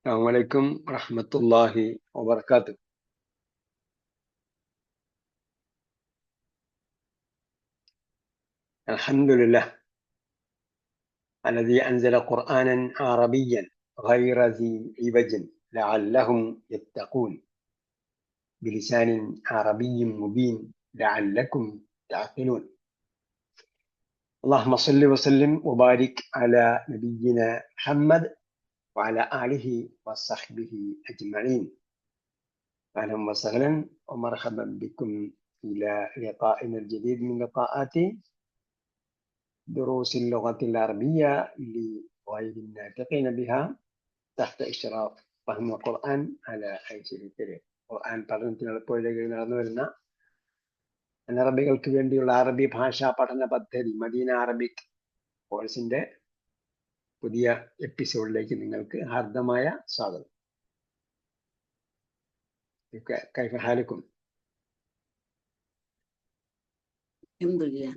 السلام عليكم ورحمة الله وبركاته. الحمد لله الذي أنزل قرآنا عربيا غير ذي عوج لعلهم يتقون بلسان عربي مبين لعلكم تعقلون. اللهم صل وسلم وبارك على نبينا محمد وعلى آله وصحبه أجمعين. أهلا وسهلا ومرحبا بكم إلى لقائنا الجديد من لقاءات دروس اللغة العربية لغير الناطقين بها تحت إشراف فهم القرآن على أيسر الطريق. ഖുർആൻ പഠനത്തിനെളുപ്പത്തിലേക്ക് നടന്നു വരുന്ന അനറബികൾക്ക് വേണ്ടിയുള്ള അറബി ഭാഷാ പഠന പദ്ധതി മദീന അറബിക് കോഴ്സിന്റെ പുതിയ എപ്പിസോഡിലേക്ക് നിങ്ങൾക്ക് ഹാർദമായ സ്വാഗതം. كيف حالكم؟ الحمد لله.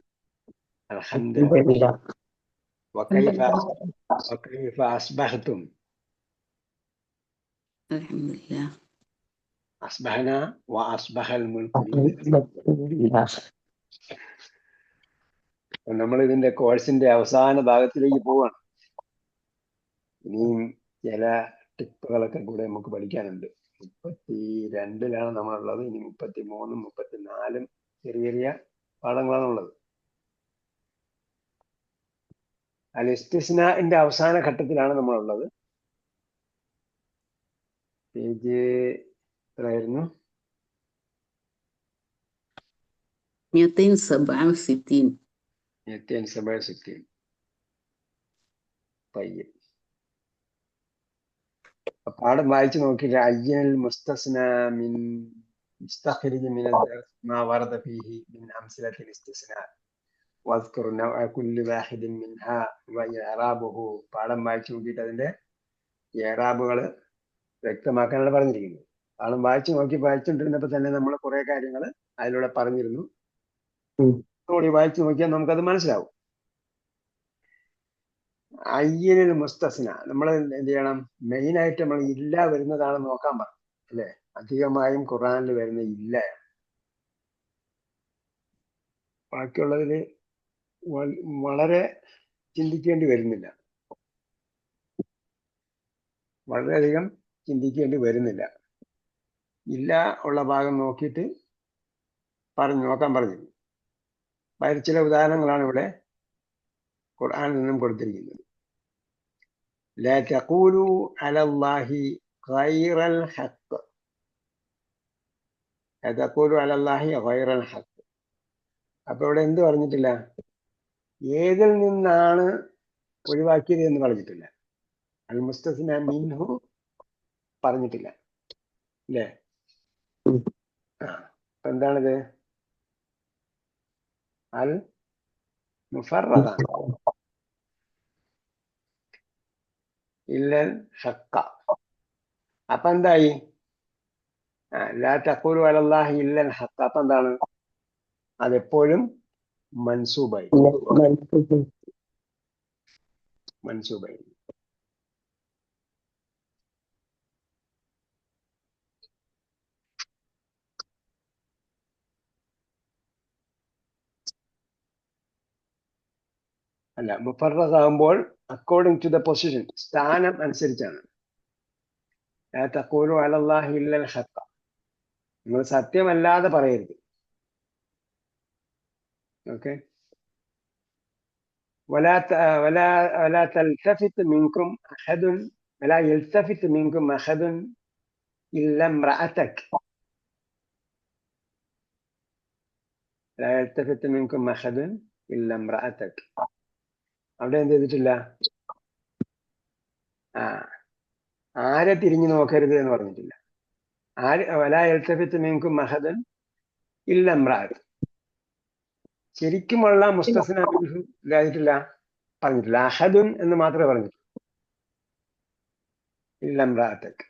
الحمد لله. وكيف أصبحتم؟ الحمد لله. أصبحنا وأصبح الملك لله. നമ്മൾ ഇതിന്റെ കോഴ്സിന്റെ അവസാന ഭാഗത്തിലേക്ക് പോവാണ്. ഇനിയും ചില ടിപ്പുകളൊക്കെ കൂടെ നമുക്ക് പഠിക്കാനുണ്ട്. 32-ലാണ് നമ്മളുള്ളത്. ഇനി 33-ഉം 34-ഉം ചെറിയ ചെറിയ പാഠങ്ങളാണുള്ളത്. അൽ-ഇസ്തിസ്നാഇന്റെ അവസാന ഘട്ടത്തിലാണ് നമ്മളുള്ളത്. പേജ് എത്രയായിരുന്നു? 267. 267. طيب. പാഠം വായിച്ചു നോക്കിയിട്ട് അയ്യൽ മുസ്തസ്ന മിൻ മുസ്തഖ്രിജ് മിൻ الدرس ما ورد فيه من أمثلة الاستثناء واذكر نوع كل واحد منها وإعرابه. പാഠം വായിച്ചു നോക്കിയിട്ട് അതിന്റെ ഇഅ്റാബുകൾ വ്യക്തമാക്കാനാണ് പറഞ്ഞിരിക്കുന്നത്. പാഠം വായിച്ചുകൊണ്ടിരുന്നപ്പോൾ തന്നെ നമ്മൾ കുറെ കാര്യങ്ങൾ അതിലൂടെ പറഞ്ഞിരുന്നു. കൂടി വായിച്ചു നോക്കിയാൽ നമുക്കത് മനസ്സിലാവും. അയ്യനിൽ മുസ്തസ്ന നമ്മൾ എന്ത് ചെയ്യണം? മെയിൻ ആയിട്ട് നമ്മൾ ഇല്ല വരുന്നതാണ് നോക്കാൻ പറഞ്ഞു അല്ലെ? അധികമായും ഖുർആനിൽ വരുന്ന ഇല്ല. ബാക്കിയുള്ളതിൽ വളരെ ചിന്തിക്കേണ്ടി വരുന്നില്ല, വളരെയധികം ചിന്തിക്കേണ്ടി വരുന്നില്ല. ഇല്ല ഉള്ള ഭാഗം നോക്കിയിട്ട് നോക്കാൻ പറഞ്ഞു. അതിൽ ചില ഉദാഹരണങ്ങളാണ് ഇവിടെ ഖുർആനിൽ നിന്നും കൊടുത്തിരിക്കുന്നത്. لا تقولوا على الله غير الحق. لا تقولوا على الله غير الحق. അപ്പൊ ഇവിടെ എന്ത് പറഞ്ഞിട്ടില്ല? ഏതിൽ നിന്നാണ് ഒഴിവാക്കിയത് എന്ന് പറഞ്ഞിട്ടില്ല. അൽ മുസ്തസ്ന മിൻഹു പറഞ്ഞിട്ടില്ല അല്ലേ? അപ്പൊ എന്താണിത്? അൽ മുഫറദ ഇല്ലൽ ഹഖ. അപ്പൊ എന്തായി? ലാ തഖൂലു അലല്ലാഹി ഇല്ലൽ ഹഖ. അപ്പൊ എന്താണ്? അതെപ്പോഴും മൻസൂബായി. അല്ല, മുഫറദ് ആകുമ്പോൾ അക്കോർഡിംഗ് ടു ദ പൊസിഷൻ, സ്ഥാനം അനുസരിച്ചാണ്. ലാ തഖൂലു അലല്ലാഹി ഇല്ലൽ ഹഖ. നിങ്ങൾ സത്യമല്ലാതെ പറയരുത്. ഓക്കെ. ولا تلتفت منكم أحد ولا يلتفت منكم أحد إلا امرأتك. لا يلتفت منكم أحد إلا امرأتك. അവിടെ എന്ത് ചെയ്തിട്ടില്ല? ആരെ തിരിഞ്ഞു നോക്കരുത് എന്ന് പറഞ്ഞിട്ടില്ല. ولا يلتفت منكم أحد إلا امرأتك. ശരിക്കുമുള്ള മുസ്തസ്ന മിൻഹു ഇല്ലാതിട്ടില്ല, പറഞ്ഞിട്ടില്ല. അഹദുൻ എന്ന് മാത്രമേ പറഞ്ഞിട്ടുള്ളൂ. ഇല്ല ഇംറഅതക.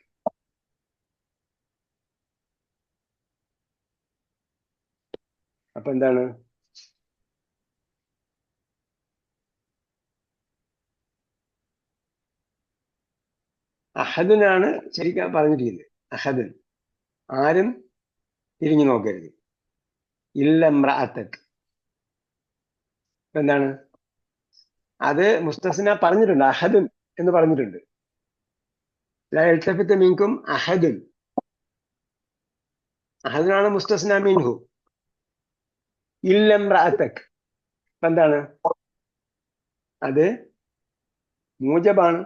അപ്പൊ എന്താണ്? അഹദുനാണ് ശരിക്കും പറഞ്ഞിരിക്കുന്നത്. അഹദുൻ, ആരും തിരിഞ്ഞു നോക്കരുത്. ഇല്ല ഇമ്രഅത്തക്, എന്താണ് അത് മുസ്തസ്ന പറഞ്ഞിട്ടുണ്ട്. അഹദുൻ എന്ന് പറഞ്ഞിട്ടുണ്ട്. ലാ യൽതഫിത്ത് മിൻകും അഹദുൻ, അഹദുനാണ് മുസ്തസ്ന മിൻഹു. ഇല്ല ഇമ്രഅത്തക്, എന്താണ് അത് മൂജബാണ്.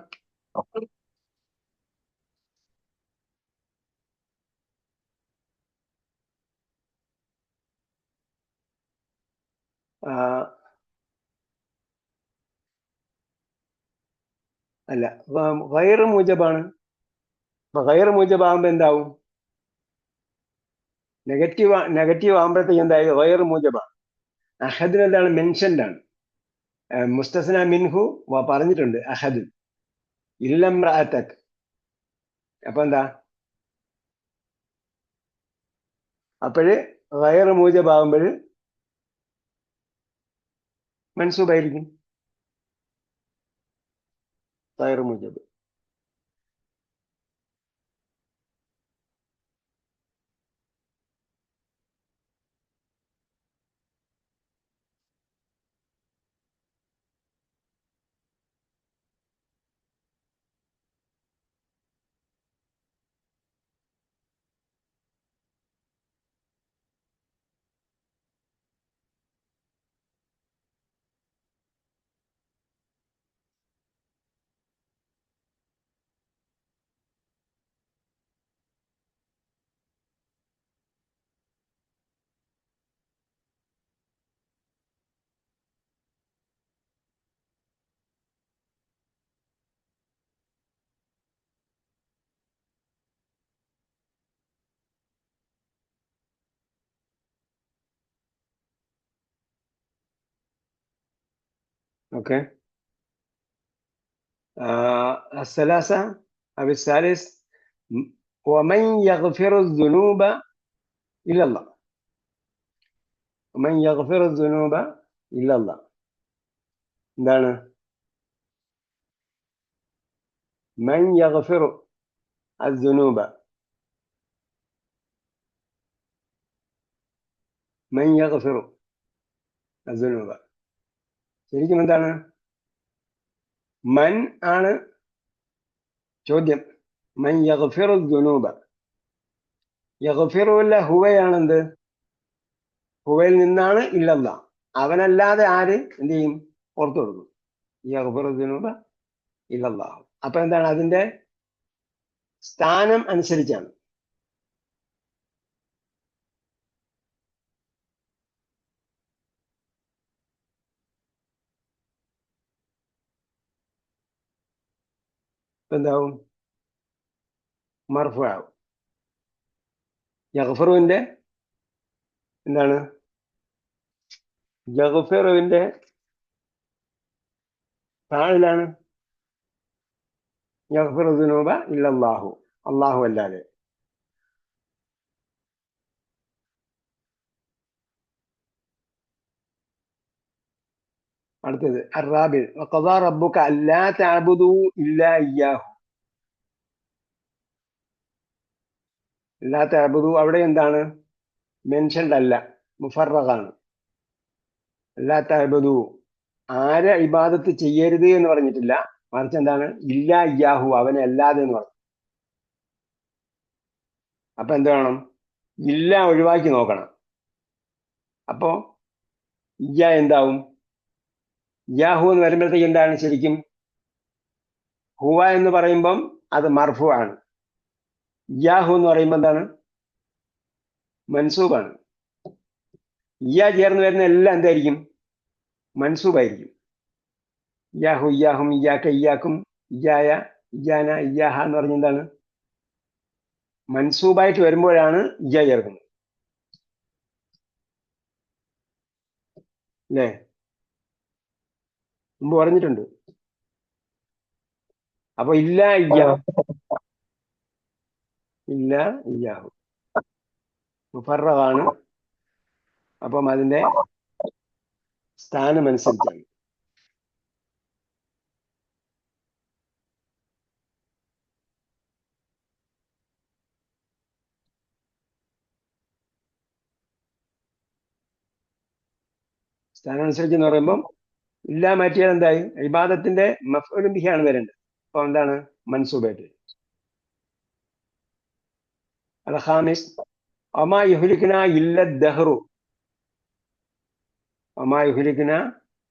അല്ല, ഗൈറ് മൂജബാണ്. അപ്പൊ ഗൈറ് മൂജബാകുമ്പോ എന്താവും? നെഗറ്റീവ് ആകുമ്പോഴത്തേക്ക് എന്തായി? ഗൈറ് മൂജബാണ്. അഹദിന് എന്താണ്? മെൻഷൻഡ് ആണ്. മുസ്തസ്ന മിൻഹു പറഞ്ഞിട്ടുണ്ട് അഹദുൻ. ഇല്ലംറഅതക്, അപ്പൊ എന്താ? അപ്പോഴ് ഗൈറ് മൂജബാകുമ്പോൾ മൻസൂബായിരിക്കും. ഗൈറ് മൂജബ്. ഓക്കെ. الثلاثة أو الثالث ومن يغفر الذنوب إلا الله. ومن يغفر الذنوب إلا الله, എന്താണ്? من يغفر الذنوب, من يغفر الذنوب ശരിക്കും എന്താണ്? മൻ ആണ് ചോദ്യം. മൻ യഗ്ഫിറു ദുനൂബ, യഗ്ഫിറുല്ല ഹുവയാണെന്ത്? ഹുവയിൽ നിന്നാണ് ഇല്ലല്ല, അവനല്ലാതെ ആര് എന്ത് ചെയ്യും? പുറത്തു കൊടുക്കും. യഗ്ഫിറു ദുനൂബ ഇല്ലല്ലാഹ്. അപ്പൊ എന്താണ്? അതിന്റെ സ്ഥാനം അനുസരിച്ചാണ്. എന്താവും? മർഫു ആവും. യഗ്ഫിറുവിന്റെ എന്താണ്? യഗ്ഫിറുവിന്റെ താഴിലാണ് യഗ്ഫിറു ദുനൂബ ഇല്ലല്ലാഹു, അല്ലാഹു അല്ലാതെ. അടുത്തത് അറാബി, വഖദാ റബ്ബുക അല്ലാ തഅബുദു ഇല്ലാ ഇയ്യാഹു. അല്ലാ തഅബുദു അവിടെ എന്താണ്? മെൻഷൻഡ് അല്ല, മുഫറഖാണ്. അല്ലാ തഅബുദു, ആരെ ഇബാദത്ത് ചെയ്യരുത് എന്ന് പറഞ്ഞിട്ടില്ല, മറിച്ച് എന്താണ്? ഇല്ലാ ഇയ്യാഹു, അവനെ അല്ലാതെ എന്ന് പറഞ്ഞു. അപ്പൊ എന്ത് വേണം? ഇല്ല ഒഴിവാക്കി നോക്കണം. അപ്പോ ഇയ്യ എന്താവും? ഇയ്യാഹു എന്ന് വരുമ്പോഴത്തേക്ക് എന്താണ് ശരിക്കും? ഹുവ എന്ന് പറയുമ്പം അത് മർഫു ആണ്. ഇയ്യാഹു എന്ന് പറയുമ്പോൾ എന്താണ്? മൻസൂബാണ്. ഇയ്യ ചേർന്ന് വരുന്ന എല്ലാം എന്തായിരിക്കും? മൻസൂബായിരിക്കും. ഇയ്യാഹു, ഇയ്യാഹും, ഇയ്യാക്ക, ഇയ്യാക്കും, ഇയ്യായ, ഇയ്യാന, ഇയ്യാഹ എന്ന് പറഞ്ഞ എന്താണ്? മൻസൂബായിട്ട് വരുമ്പോഴാണ് ഇയ്യ ചേർക്കുന്നത്, അല്ലേ? മുമ്പ് പറഞ്ഞിട്ടുണ്ട്. അപ്പൊ ഇല്ല ഇയ്യാഹു, ഇല്ല ഇയ്യാഹു മുഫറഖാണ്. അപ്പം അതിന്റെ സ്ഥാനം അനുസരിച്ചാണ്. സ്ഥാനം അനുസരിച്ച് എന്ന് പറയുമ്പം ഇല്ല മാറ്റിയാൽ എന്തായി? ഇബാദത്തിന്റെ മഫ്ഊലുൻ ബിഹിയാണ് വരേണ്ടത്. അപ്പൊ എന്താണ്? മൻസൂബായിട്ട്. അൽ ഖാമിസ് വമാ യുഹ്ലികുനാ ഇല്ല ദഹ്റു. വമാ യുഹ്ലികുനാ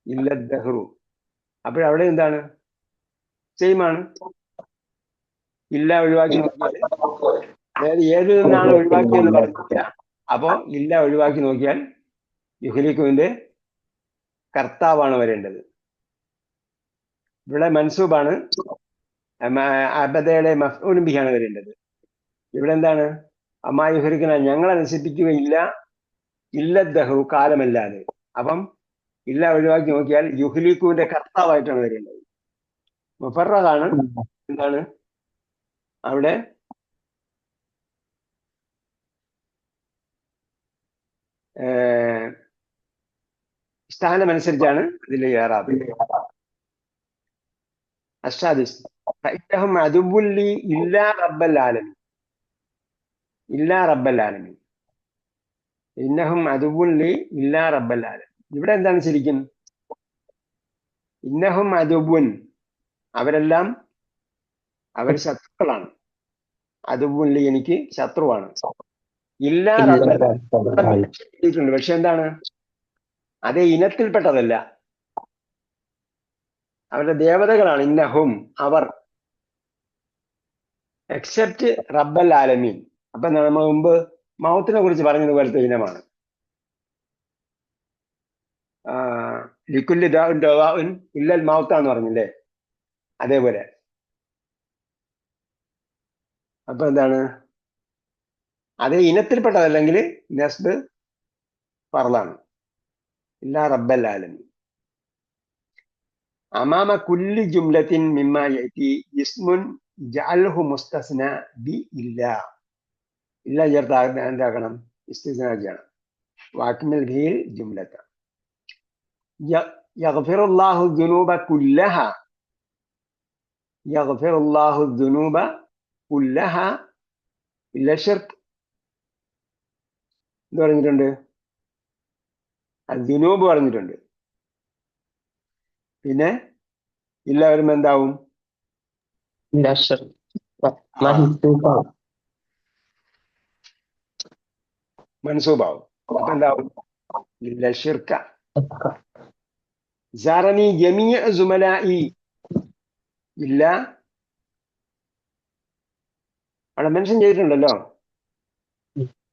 ഇല്ല ദഹ്റു. അപ്പോഴവിടെ എന്താണ്? സെയിമാണ്. ഇല്ല ഒഴിവാക്കി നോക്കിയാൽ, അതായത് ഏതിൽ നിന്നാണ് ഒഴിവാക്കിയെന്ന് പറഞ്ഞില്ല. അപ്പോ ഇല്ല ഒഴിവാക്കി നോക്കിയാൽ യുഹ്ലിക്കുവിന്റെ കർത്താവാണ് വരേണ്ടത്. ഇവിടെ മൻസൂബാണ്, അബദയുടെ മഫ്ഊലുൻ ബിഹിയാണ് വരേണ്ടത്. ഇവിടെ എന്താണ്? അമ്മാ യുഹ്ലികുന, ഞങ്ങളെ നശിപ്പിക്കുകയില്ല, ഇല്ല ദഹ്റു, കാലമല്ലാതെ. അപ്പം ഇല്ല ഒഴിവാക്കി നോക്കിയാൽ യുഹ്ലിക്കുവിന്റെ കർത്താവായിട്ടാണ് വരേണ്ടത്. മുഫറദാണ്. എന്താണ് അവിടെ? സ്ഥാനമനുസരിച്ചാണ് ഇതിൽ ഇഅ്റാബ്. അസ്സാദിസ് ഫഇന്നഹും അദുവ്വുൻ ലി ഇല്ലാ റബ്ബൽ ആലമീൻ. ഇല്ലാ റബ്ബൽ ആലമീൻ. ഇന്നഹും അദുവ്വുൻ ലി ഇല്ലാ റബ്ബൽ ആലമീൻ. ഇവിടെ എന്താണ് ശരിക്കും? ഇന്നഹും അദുവ്വുൻ, അവരെല്ലാം അവർ ശത്രുക്കളാണ്. അദുവ്വുൻ ലി, എനിക്ക് ശത്രുവാണ്. ഇല്ലാ റബ്ബൽ ആലമീൻ. പക്ഷെ എന്താണ്? അതേ ഇനത്തിൽപ്പെട്ടതല്ല, അവരുടെ ദേവതകളാണ്. ഇന്നഹും, അവർ. എക്സെപ്റ്റ് റബ്ബൽ ആലമീൻ. അപ്പൊ നമ്മൾ മുമ്പ് മൗത്തിനെ കുറിച്ച് പറഞ്ഞതുപോലത്തെ ഇനമാണ്. ലിക്കുല്ലി ദാഉൻ ദവാഉൻ ഇല്ലൽ മൗത്താന്ന് പറഞ്ഞില്ലേ, അതേപോലെ. അപ്പൊ എന്താണ്? അതേ ഇനത്തിൽപ്പെട്ടതല്ലെങ്കിൽ നസ്ബ് ഫർളാണ്. ഇല്ലാ റബ്ബൽ ആലമീൻ. അമാമ കുല്ലി ജുംലത്തിൻ മിമ്മാ യഅതി ഇസ്മുൻ ജഅൽഹു മുസ്തസ്ന ബി ഇല്ലാ. ഇല്ല ചേർത്ത് എന്താക്കണം? ഇസ്തിസ്നാ ചെയ്യണം. വാക്മിൽ ബിഹിൽ ജുംലത. യഗ്ഫിറുല്ലാഹു ദുനൂബ കുല്ലഹ. യഗ്ഫിറുല്ലാഹു ദുനൂബ കുല്ലഹ ഇല്ല ശിർക്ക്. എന്ത് പറഞ്ഞിട്ടുണ്ട്? ദുനൂബ് പറഞ്ഞിട്ടുണ്ട്. പിന്നെ ഇല്ല വരുമ്പോ എന്താവും? മൻസൂബാവും. അപ്പൊ എന്താവും? ഇല്ല ശിർക്ക. സാറനി ജമീഅ സുമലാഇ. ഇല്ല അവിടെ മെൻഷൻ ചെയ്തിട്ടുണ്ടല്ലോ.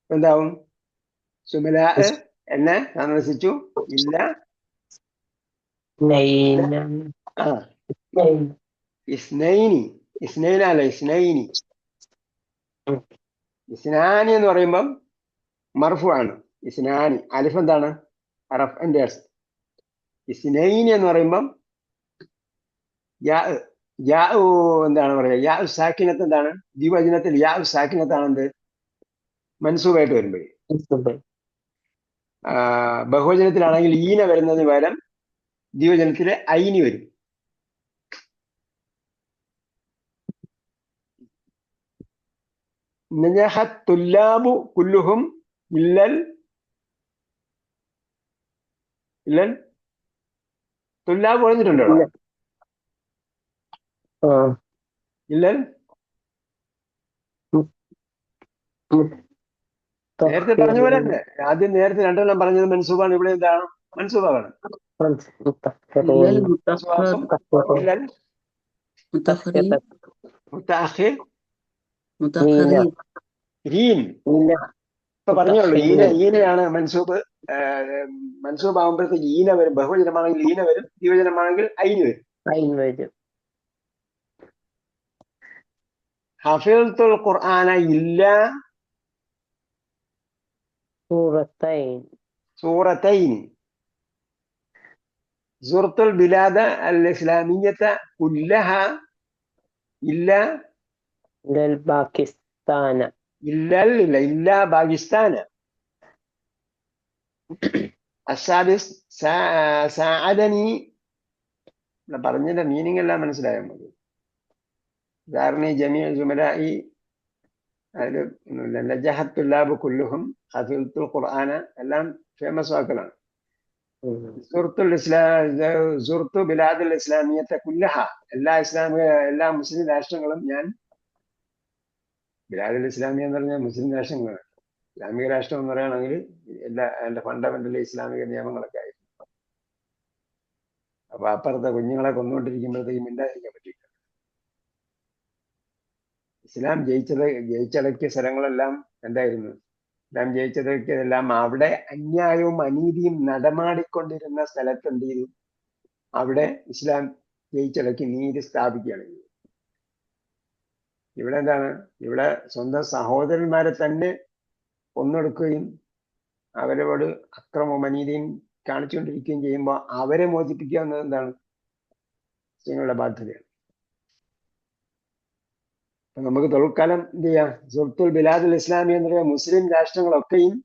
എന്താവും? സുമലാ എന്നെ താമസിച്ചു. ഇല്ല ഇസ്നൈനി. ഇസ്നൈനല്ല, ഇസ്നൈനി. ഇസ്നാനി എന്ന് പറയുമ്പം മർഫു ആണ്. ഇസ്നാനി അലിഫ് എന്താണ്? റഫ്ഇന്റെ അർത്ഥം. ഇസ്നൈനി എന്ന് പറയുമ്പം യാ എന്താണ് പറയുക? യാ സാക്കിനത്ത് എന്താണ്? ദ്വിവചനത്തിൽ യാ സാക്കിനത്താണ് എന്ത്? മൻസൂബായിട്ട് വരുമ്പോഴേ. ബഹുവചനത്തിലാണെങ്കിൽ ഈന വരുന്നതിന് പകരം ദ്വിവചനത്തിലെ ഐനി വരും. നജഹത് തുല്ലാബു കുല്ലുഹും ഇല്ലൽ തുല്ലാബ് പറഞ്ഞിട്ടുണ്ടോ? ഇല്ലൽ നേരത്തെ പറഞ്ഞ പോലെ തന്നെ. ആദ്യം നേരത്തെ രണ്ടെണ്ണം പറഞ്ഞത് മൻസൂബാണ്. ഇവിടെ എന്താണ്? മൻസൂബാണ്. ഇപ്പൊ പറഞ്ഞോളൂ, ഈനയാണ് മൻസൂബ്. മൻസൂബ് ആകുമ്പോഴത്തേക്ക് ഈന വരും. ബഹുവചനമാണെങ്കിൽ ഈന വരും, ദ്വിവചനമാണെങ്കിൽ ഐന് വരും. ഹഫിൾത്തുൽ ഖുർആന ഇല്ല സൂറത്തൈൻ. സുറത്തുൽ ബിലാദ അൽ ഇസ്ലാമിയ്യത കുല്ലഹ ഇല്ല പാകിസ്ഥാന. ഇല്ല പാകിസ്ഥാന. അസാദിസ് സാഅദനി. പറഞ്ഞതിന്റെ മീനിങ് എല്ലാം മനസ്സിലായാൽ മതി. ദാർനി ജമീഅ സുമലാഇ, അതിൽ നജഹത് തുല്ലാബ് കുല്ലുഹും ഹഫിൾത്തുൽ ഖുർആന എല്ലാം ഫേമസ് വാക്കുകളാണ്. സുഹൃത്തുൽ ഇസ്ലാം സുഹൃത്തു ബിലാദുൽ ഇസ്ലാമിയത്തെ കുല്ലഹ, എല്ലാ മുസ്ലിം രാഷ്ട്രങ്ങളും ഞാൻ, ബിലാദുൽ ഇസ്ലാമിയ എന്ന് പറഞ്ഞാൽ മുസ്ലിം രാഷ്ട്രങ്ങളാണ്. ഇസ്ലാമിക രാഷ്ട്രം എന്ന് പറയുകയാണെങ്കിൽ എന്റെ ഫണ്ടമെന്റൽ ഇസ്ലാമിക നിയമങ്ങളൊക്കെ ആയിരുന്നു. അപ്പൊ അപ്പുറത്തെ കുഞ്ഞുങ്ങളെ കൊന്നുകൊണ്ടിരിക്കുമ്പോഴത്തേക്കും മിണ്ടാതിരിക്കാൻ പറ്റില്ല. ഇസ്ലാം ജയിച്ചടക്കിയ സ്ഥലങ്ങളെല്ലാം എന്തായിരുന്നു? ഇസ്ലാം ജയിച്ചടക്കിയതെല്ലാം അവിടെ അന്യായവും അനീതിയും നടമാടിക്കൊണ്ടിരുന്ന സ്ഥലത്ത് എന്ത് ചെയ്തു? അവിടെ ഇസ്ലാം ജയിച്ചടക്കി നീതി സ്ഥാപിക്കുകയാണ് ചെയ്തത്. ഇവിടെ എന്താണ്? ഇവിടെ സ്വന്തം സഹോദരന്മാരെ തന്നെ കൊന്നൊടുക്കുകയും അവരോട് അക്രമവും അനീതിയും കാണിച്ചുകൊണ്ടിരിക്കുകയും ചെയ്യുമ്പോൾ അവരെ മോചിപ്പിക്കുക എന്നത് എന്താണ്? മുസ്ലിങ്ങളുടെ ബാധ്യതയാണ്. നമുക്ക് തൽക്കാലം എന്ത് ചെയ്യാം? സുൽത്തുൽ ബിലാദുൽ ഇസ്ലാമി എന്ന് പറയുന്ന മുസ്ലിം രാഷ്ട്രങ്ങളൊക്കെയും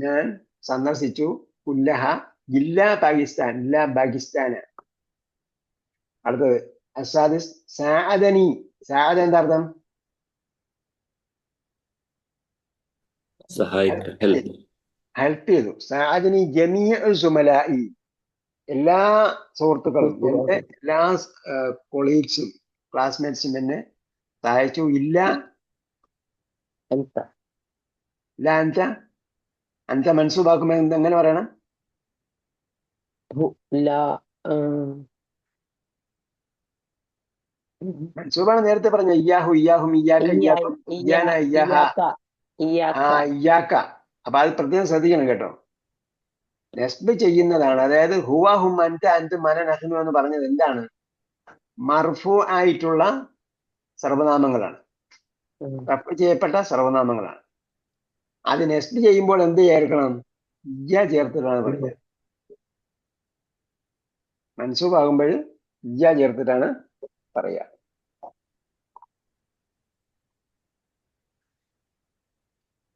ഞാൻ സന്ദർശിച്ചു. കുല്ലഹ ജില്ലാ പാകിസ്ഥാൻ, ഇല്ല പാകിസ്ഥാന്. അടുത്തത് അസാദിസ് സാഅദനി. സാഅദ എന്താ അർത്ഥം? ഹെൽപ്പ് ചെയ്തു. സാഅദനി ജമീഉ സുമലാഇ, എല്ലാ സുഹൃത്തുക്കളും, എന്റെ എല്ലാ കൊളീഗ്സും ക്ലാസ്മേറ്റ്സും എന്നെ സഹായിച്ചു. ഇല്ല അന്ത മൻസൂബാക്കുമ്പോ എങ്ങനെ പറയണം? മൻസൂബാണ് നേരത്തെ പറഞ്ഞ ഇയ്യാഹു, ഇയ്യാഹും, ഇയ്യാക്ക, ഇയ്യാക്കും, ഇയ്യാന, ഇയ്യാഹ, ഇയ്യാക്ക. അപ്പൊ അത് പ്രത്യേകം ശ്രദ്ധിക്കണം കേട്ടോ. നസ്ബ് ചെയ്യുന്നതാണ്. അതായത് ഹുവ, ഹും, അൻത, അൻത്, മന, നഹ്നു എന്ന് പറഞ്ഞത് എന്താണ്? മർഫു ആയിട്ടുള്ള സർവനാമങ്ങളാണ്, റഫ് ചെയ്യപ്പെട്ട സർവനാമങ്ങളാണ്. അത് നസ്ബ് ചെയ്യുമ്പോൾ എന്ത് ചേർക്കണം? ഇയ്യ ചേർത്തിട്ടാണ് പറയുന്നത്. മൻസൂബാകുമ്പോൾ ഇയ്യ ചേർത്തിട്ടാണ് പറയുക.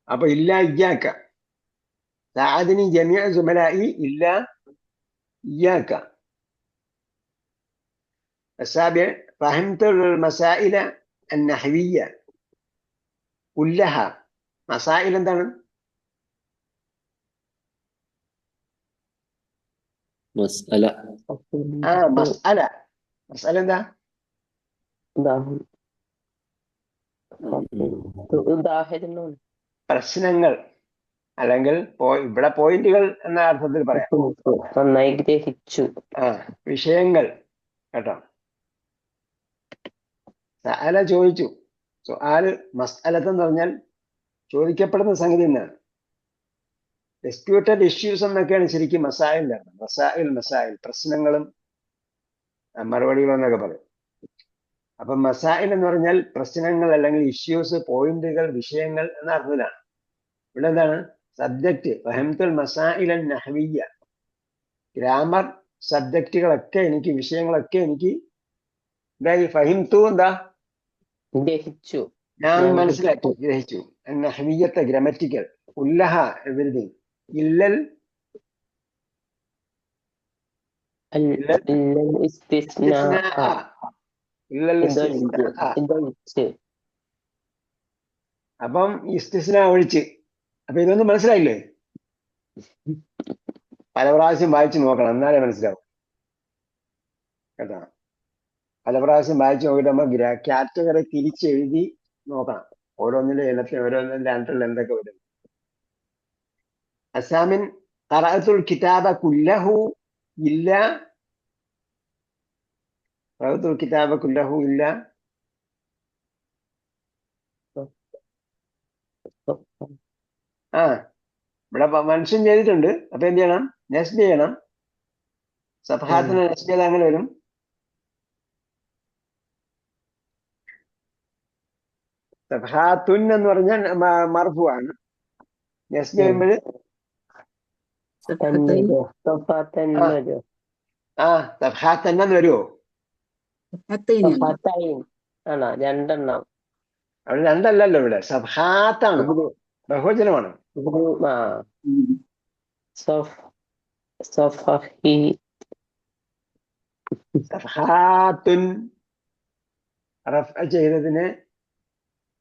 അപ്പൊ ഇല്ല ഇയ്യാക്ക, സാഅദനി ജമീഉ സുമലാഇ ഇല്ല ഇയ്യാക്ക. السابع فهمت المسائل النحوية كلها. മസായിൽ എന്താണ്? മസ്അല. മസ്അല എന്താ? പ്രശ്നങ്ങൾ, അല്ലെങ്കിൽ ഇവിടെ പോയിന്റുകൾ എന്ന അർത്ഥത്തിൽ പറയാം. നന്നായി ഗ്രഹിച്ചു. വിഷയങ്ങൾ കേട്ടോ. സഅല ചോദിച്ചു. സുആല് മസ്അലത്ത് എന്ന് പറഞ്ഞാൽ ചോദിക്കപ്പെടുന്ന സംഗതി എന്നാണ്. ഡിസ്പ്യൂട്ടഡ് ഇഷ്യൂസ് എന്നൊക്കെയാണ് ശരിക്കും മസായിൽ. മസായിൽ പ്രശ്നങ്ങളും മറുപടികളും എന്നൊക്കെ പറയും. അപ്പൊ മസായിൽ എന്ന് പറഞ്ഞാൽ പ്രശ്നങ്ങൾ, അല്ലെങ്കിൽ ഇഷ്യൂസ്, പോയിന്റുകൾ, വിഷയങ്ങൾ എന്ന അർത്ഥത്തിലാണ്. ഇവിടെ എന്താണ്? സബ്ജക്റ്റ്. ഫഹംതുൽ മസാഇൽ നഹ്വിയ്യ, ഗ്രാമർ സബ്ജക്റ്റുകളൊക്കെ എനിക്ക്, വിഷയങ്ങളൊക്കെ എനിക്ക് ഫഹിംതു എന്താ? ഗ്രഹിച്ചു, ഞാൻ മനസ്സിലാക്കി, ഗ്രഹിച്ചു. നഹ്വിയ്യത്തെ ഗ്രമറ്റിക്കൽ, കുല്ലഹ എവരിതിങ്, ഇല്ലൽ അപ്പം ഇസ്തിസ്ന ഒഴിച്ച്. അപ്പൊ ഇതൊന്നും മനസ്സിലായില്ലേ? പല പ്രാവശ്യം വായിച്ചു നോക്കണം, എന്നാലേ മനസ്സിലാവും കേട്ടോ. പല പ്രാവശ്യം വായിച്ചു നോക്കിയിട്ട് നമ്മൾ കാറ്റഗറി തിരിച്ചെഴുതി നോക്കണം. ഓരോന്നിന്റെ ഇനത്തിന്, ഓരോന്നിന്റെ അണ്ടറിൽ എന്തൊക്കെ വരും. അസാമിൻ ഖറഅത്തുൽ കിതാബ കുല്ലഹു ഇല്ല, ഖറഅത്തുൽ കിതാബ കുല്ലഹു ഇല്ല. ഇവിടെ മെൻഷൻ ചെയ്തിട്ടുണ്ട്. അപ്പൊ എന്ത് ചെയ്യണം? നെസ്ബ് ചെയ്യണം. സഫഹാത്തിന് നെസ്ബ് ചെയ്ത് അങ്ങനെ വരും. സഫഹാത്തുൻ എന്ന് പറഞ്ഞാൽ മർഫു ആണ്. നെസ്ബ് ചെയ്യുമ്പോൾ സഫഹാത്തൻ എന്ന് വരുമോ? രണ്ടെണ്ണം. അവിടെ രണ്ടല്ലല്ലോ, ഇവിടെ സഫഹാത്താണ്, ബഹുവചനമാണ്. സഫഹാത്തുൻ റഫ്അ ചെയ്തതിന്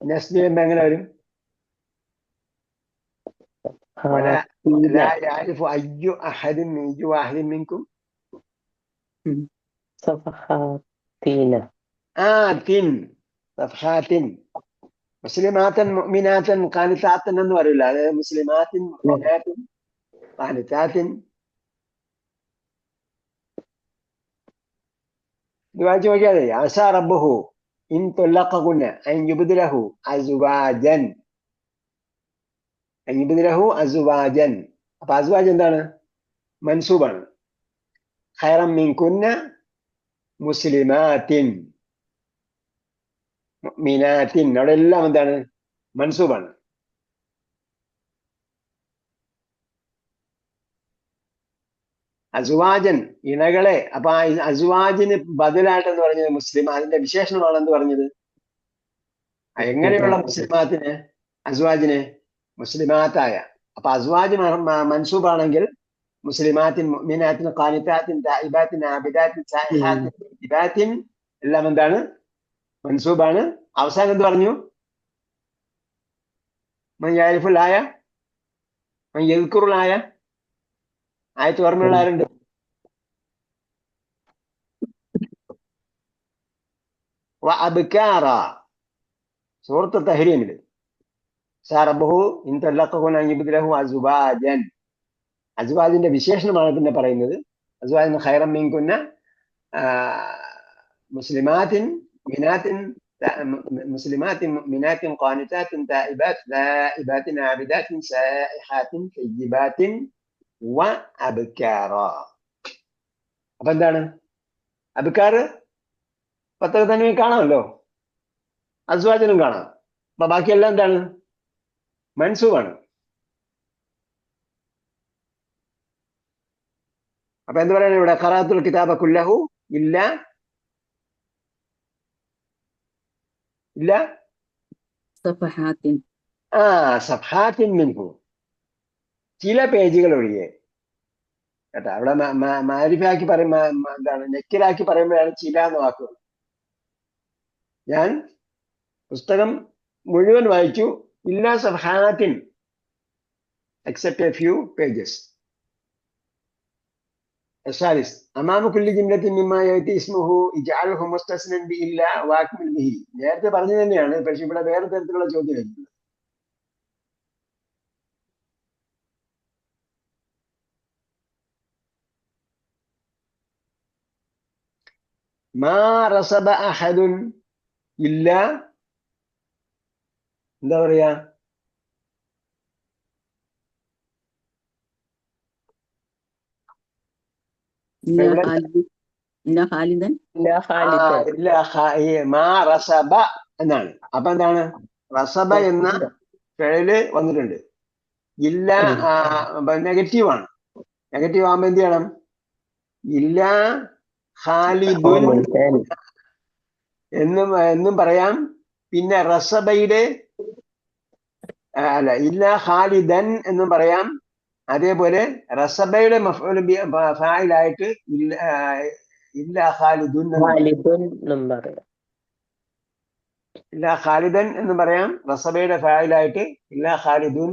നസ്ബ് ചെയ്യുമ്പോ എങ്ങനെ വരും? لا يعرف أي أحد واحد منكم صفحاتين تن صفحات مسلمات مؤمنات قانتات എന്ന് പറയില്ല അതായത് مسلمات مؤمنات قانتات വായിച്ചു നോക്കിയാൽ عسى ربه إن طلقكن أن يبدله أزواجا അപ്പൊ അസ്വാജ് എന്താണ് മൻസൂബാണ് ഖൈറൻ മിൻകുന്ന മുസ്ലിമാത്തിൻ മുഅ്മിനാത്തിൻ അവിടെ എല്ലാം എന്താണ് മൻസൂബാണ് അസ്വാജൻ ഇണകളെ അപ്പൊ ആ അസ്വാജിന് ബദലായിട്ടെന്ന് പറഞ്ഞത് മുസ്ലിം അതിന്റെ വിശേഷണമാണ് എന്ന് പറഞ്ഞത് എങ്ങനെയുള്ള മുസ്ലിമാത്തിന് അസ്വാജിന് മുസ്ലിമാത്തായ അപ്പൊ അസ്വാജ് മൻസൂബാണെങ്കിൽ മുസ്ലിമാത്തിൻ മുഅ്മിനാത്തിൻ ഖാനിതാത്തിൻ തായിബാത്തിൻ ആബിദാത്തിൻ സായിഹാത്തിൻ ഇബാത്തിൻ എല്ലാം എന്താണ് മൻസൂബാണ് അവസാനം എന്ത് പറഞ്ഞു മൻ യഅരിഫുൽ ആയ മൻ യദ്കുറുൽ ആയ ആയത്ത് ഓർമ്മയുള്ള ആരുണ്ട് വഅബ്കാറ സൂറത്ത് തഹ്രീമിൽ സാറബഹു ഇൻ തല്ലഖഹുന അൻ യുബ്ദിലഹു അസ്വാജൻ അസ്വാജിന്റെ വിശേഷണമാണ് പിന്നെ പറയുന്നത് അസ്വാജിന് ഖൈറൻ മിൻകുന്ന മുസ്ലിമാത്തിൻ മുഅ്മിനാത്തിൻ ഖാനിതാത്തിൻ തായിബാത്തിൻ ആബിദാത്തിൻ സായിഹാത്തിൻ തയ്യിബാത്തിൻ വഅബ്കാറ അപ്പൊ എന്താണ് അബ്കാർ പത്രത്തിൽ തന്നെ കാണാമല്ലോ അസ്വാജിനും കാണാം അപ്പൊ ബാക്കിയെല്ലാം എന്താണ് മൻസൂബാണ് അപ്പൊ എന്ത് പറയുന്നത് ഇവിടെ ഖറാഅത്തുൽ കിതാബ കുല്ലഹു ഇല്ല സഫഹാത്തിൻ മിൻഹു ചില പേജുകൾ ഒഴികെ കേട്ടോ അവിടെ മാരിഫാക്കി പറയുമ്പോ എന്താണ് നെക്കിലാക്കി പറയുമ്പോഴാണ് ചില എന്ന് വാക്കുകൾ ഞാൻ പുസ്തകം മുഴുവൻ വായിച്ചു ഇല്ല സഫഹാത്തിൻ except a few pages. الثالث أمام كل جملة مما يأتي اسمه اجعله مستثنى بإلا واكمل به നേരത്തെ പറഞ്ഞു തന്നെയാണ് പക്ഷെ ഇവിടെ വേറെ തരത്തിലുള്ള ചോദ്യം മാ റസബ അഹദുൻ ഇല്ല എന്താ പറയാ എന്നാണ് അപ്പൊ എന്താണ് റസബ എന്ന ഫിഅല് വന്നിട്ടുണ്ട് ഇല്ല നെഗറ്റീവ് ആണ് നെഗറ്റീവ് ആകുമ്പോ എന്ത് ചെയ്യണം ഇല്ല ഖാലിദുൻ എന്നും പറയാം പിന്നെ റസബയുടെ അല്ല ഇല്ല ഖാലിദൻ എന്നും പറയാം അതേപോലെ റസബയുടെ മഫ്ഊൽ ഫായിലായിട്ട് ഇല്ല ഖാലിദുൻ ഇല്ല ഖാലിദൻ എന്നും പറയാം റസബയുടെ ഫായിലായിട്ട് ഇല്ല ഖാലിദുൻ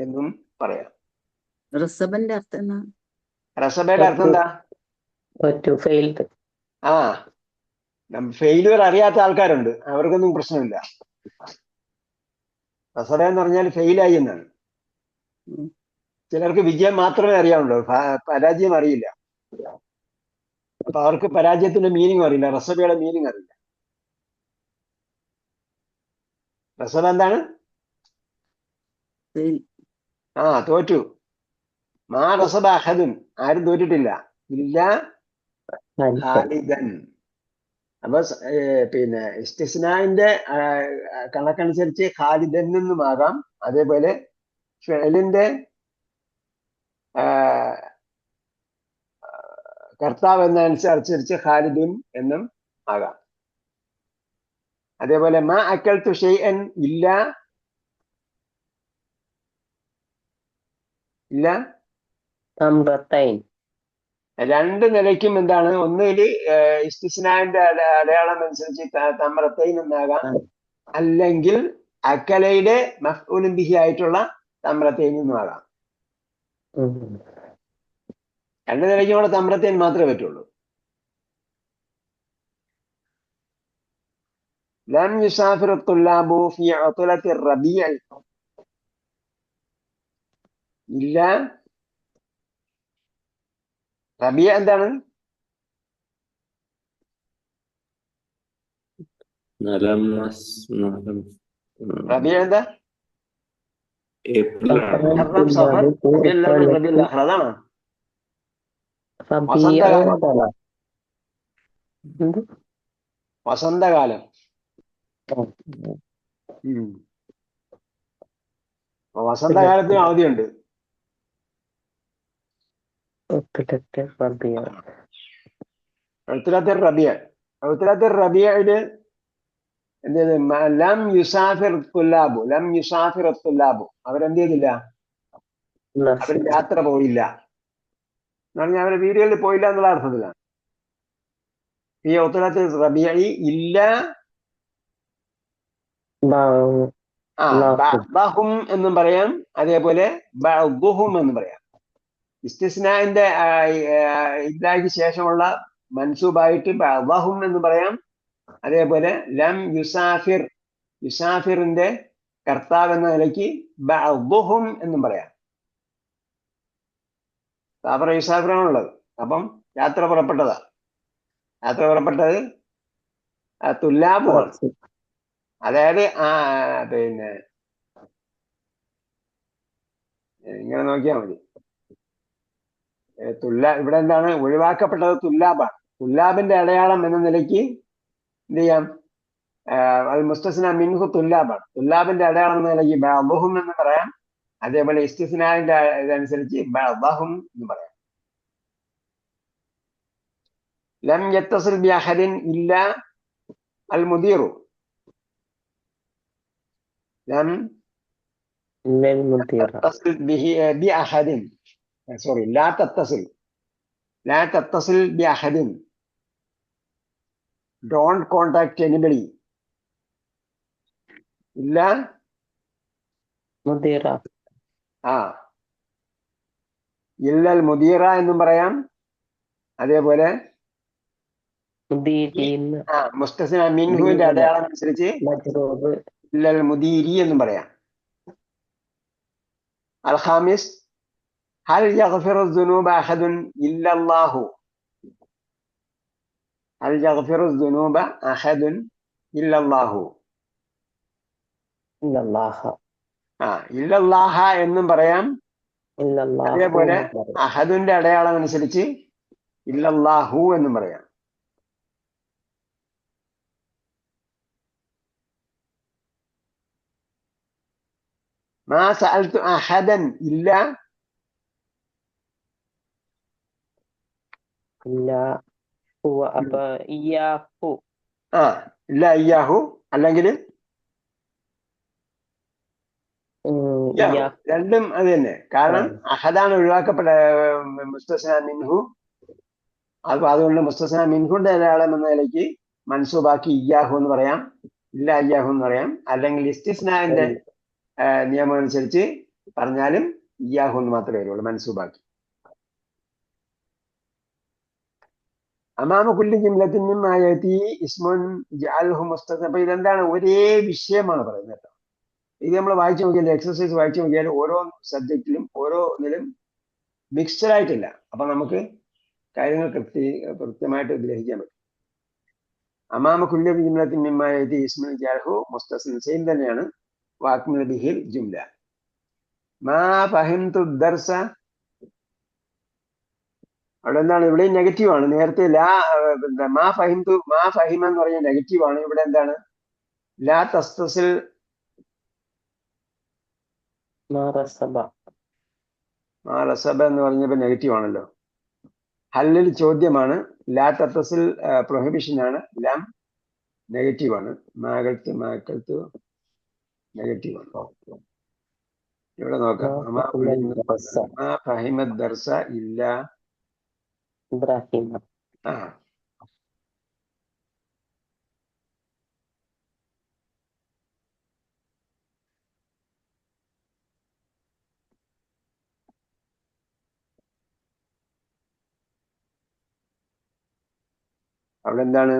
എന്നും പറയാം റസബന്റെ അർത്ഥം റസബയുടെ അർത്ഥം എന്താ ഫെയിലുകൾ അറിയാത്ത ആൾക്കാരുണ്ട് അവർക്കൊന്നും പ്രശ്നമില്ല റസബ എന്ന് പറഞ്ഞാൽ ഫെയിലായി എന്നാണ് ചിലർക്ക് വിജയം മാത്രമേ അറിയാവുള്ളൂ പരാജയം അറിയില്ല അപ്പൊ അവർക്ക് പരാജയത്തിന്റെ മീനിങ് അറിയില്ല റസബയുടെ മീനിങ് അറിയില്ല റസബ എന്താണ് തോറ്റു മാ റസബ അഹദുൻ ആരും തോറ്റിട്ടില്ല ഇല്ല ഖാലിദൻ അപ്പൊ പിന്നെ ഇസ്തിസ്നാന്റെ കണക്കനുസരിച്ച് ഖാലിദൻ എന്നുമാകാം അതേപോലെ ഫിഅലിന്റെ കർത്താവ് എന്നനുസരിച്ച് ഖാലിദുൻ എന്നും ആകാം അതേപോലെ മാ അക്കൽതു ഷൈഅൻ ഇല്ല രണ്ട് നിലയ്ക്കും എന്താണ് ഒന്നിൽ ഇസ്തിസ്നാന്റെ അടയാളം അനുസരിച്ച് തമ്രത്തൈൻ എന്നാകാം അല്ലെങ്കിൽ അക്കലയുടെ മഫ്ഊലുൻ ബിഹി ആയിട്ടുള്ള തമ്രത്തൈൻ എന്നും ആകാം രണ്ട് നിലയ്ക്കും കൂടെ തമ്രത്തേൻ മാത്രമേ പറ്റുള്ളൂ. ലം യുസാഫിർ തുല്ലാബു ഫി ഉത്ലത്തി റബീഇ ഇല്ല. റബീഅ എന്താണ്? റബീഅ എന്താ? മുഹറം, സഫർ, റബീഉൽ അവ്വൽ, റബീഉൽ ആഖിർ. അതാണ് വസന്തകാലം. വസന്തകാലം. വസന്തകാലത്തിന് അവധിയുണ്ട്. റബീഇല് എന്ത് ചെയ്ത്? ലം യുസാഫിർ തുല്ലാബു, ലം യുസാഫിർ തുല്ലാബു, അവരെന്ത് ചെയ്തില്ല? അവർ യാത്ര പോയില്ല എന്ന് പറഞ്ഞാൽ അവര് വീടുകളിൽ പോയില്ല എന്നുള്ള അർത്ഥത്തിലാണ്. ഈ ഉത്ലത്തി റബീഇ ഇല്ല. ബഅ്ദഹും എന്നും പറയാം, അതേപോലെ ബഅ്ദുഹും എന്നും പറയാം. ഇസ്തിസ്നാന്റെ ഇല്ലായ്ക്ക് ശേഷമുള്ള മൻസൂബായിട്ട് ബഅ്ദഹും എന്ന് പറയാം. അതേപോലെ ലം യുസാഫിർ, യുസാഫിറിന്റെ കർത്താവ് എന്ന നിലയ്ക്ക് ബഅ്ദുഹും എന്നും പറയാം. സാഫർ യുസാഫിറാണുള്ളത്. അപ്പം യാത്ര പുറപ്പെട്ടതാ. യാത്ര പുറപ്പെട്ടത് തുല്ലാബുമാണ്. അതായത് പിന്നെ ഇങ്ങനെ നോക്കിയാൽ മതി. ഇവിടെ എന്താണ് ഒഴിവാക്കപ്പെട്ടത്? തുല്ലാബാണ്. തുല്ലാബിന്റെ അടയാളം എന്ന നിലയ്ക്ക് എന്ത് ചെയ്യാം? അൽ മുസ്തസ്ന മിൻഹു തുല്ലാബാണ്. തുല്ലാബിന്റെ അടയാളം എന്ന നിലയ്ക്ക് ബഅ്ദുഹും എന്ന് പറയാം. അതേപോലെ ഇസ്തിസ്നാന്റെ ഇതനുസരിച്ച് ബഅ്ദഹും എന്ന് പറയാം. ലം യത്തസിൽ ബി അഹദിൻ ഇല്ല അൽ മുദീറു. ലം തത്തസിൽ ബി അഹദിൻ, സോറി, ലാ തത്തസിൽ, ലാ തത്തസിൽ ബി അഹദിൻ, ഡോണ്ട് കോണ്ടാക്ട് എനിബഡി ഇല്ല മുദീറ. ഇല്ലൽ മുദീറ എന്നും പറയാം. അതേപോലെ മുസ്തസ്ന മിൻഹുവിന്റെ അടയാളം അനുസരിച്ച് ഇല്ലൽ മുദീരി എന്നും പറയാം. അൽ ഖാമിസ് ഹൽ യഗ്ഫിറു ദുനൂബ അഹദുൻ ഇല്ലല്ലാഹു. ഹൽ യഗ്ഫിറു ദുനൂബ അഹദുൻ ഇല്ലല്ലാഹു. ഇല്ലല്ലാഹ എന്നും പറയാം. അതേപോലെ അഹദിന്റെ അടയാളം അനുസരിച്ച് ഇല്ലല്ലാഹു എന്നും പറയാം. മാ സഅൽതു അഹദൻ ഇല്ല ഇയ്യാഹു. ഇല്ല ഇയ്യാഹു, അല്ലെങ്കിൽ രണ്ടും അത് തന്നെ. കാരണം അഹദാണ് ഒഴിവാക്കപ്പെട്ട മുസ്തസ്ന മിൻഹു. അതുകൊണ്ട് മുസ്തസ്ന മിൻഹുന്റെ അടയാളം എന്ന നിലയ്ക്ക് മൻസൂബാക്കി ഇയ്യാഹു എന്ന് പറയാം, ഇല്ല ഇയ്യാഹു എന്ന് പറയാം. അല്ലെങ്കിൽ ഇസ്തിസ്നാന്റെ നിയമം അനുസരിച്ച് പറഞ്ഞാലും ഇയ്യാഹു എന്ന് മാത്രമേ വരുള്ളൂ, മൻസൂബാക്കി. അമാമ കുല്ലി ജുംലത്തിൻ മിമ്മാ യഅതി ഇസ്മുൻ ജഅൽഹു മുസ്തസ്ന. അപ്പൊ ഇതെന്താണ്? ഒരേ വിഷയമാണ് പറയുന്നത് കേട്ടോ. ഇത് നമ്മൾ വായിച്ചു നോക്കിയാൽ, എക്സസൈസ് വായിച്ചു നോക്കിയാൽ ഓരോ സബ്ജക്റ്റിലും ഓരോന്നിലും മിക്സ്ഡ് ആയിട്ടില്ല. അപ്പൊ നമുക്ക് കാര്യങ്ങൾ കൃത്യമായിട്ട് ഗ്രഹിക്കാൻ പറ്റും. അമാമ കുല്ലി ജുംലത്തിൻ മിമ്മാ യഅതി ഇസ്മുൻ ജഅൽഹു മുസ്തസ്ന, സെയിം തന്നെയാണ്. വാക്മിൽ ബിഹിൽ ജുംല. മാ ഫഹിംതു ദർസ, അവിടെ എന്താണ്? ഇവിടെ നെഗറ്റീവ് ആണ്. നേരത്തെ മാ ഫഹിംതു, മാ ഫഹിമ എന്ന് പറഞ്ഞ നെഗറ്റീവ് ആണ്. ഇവിടെ എന്താണ്? ലാ തസ്തസിൽ മാ റസബ എന്ന് പറഞ്ഞപ്പോ നെഗറ്റീവ് ആണല്ലോ. ഹല്ലിൽ ചോദ്യമാണ്. ലാ തത്തസിൽ പ്രൊഹിബിഷൻ ആണ്. ലാം നെഗറ്റീവ് ആണ്. മാകൾത്ത് നെഗറ്റീവ് ആണ്. ഇവിടെ നോക്കാം. മാ ഫഹിമത് ദർസ ഇല്ല ഇബ്രാഹിം. അവിടെ എന്താണ്?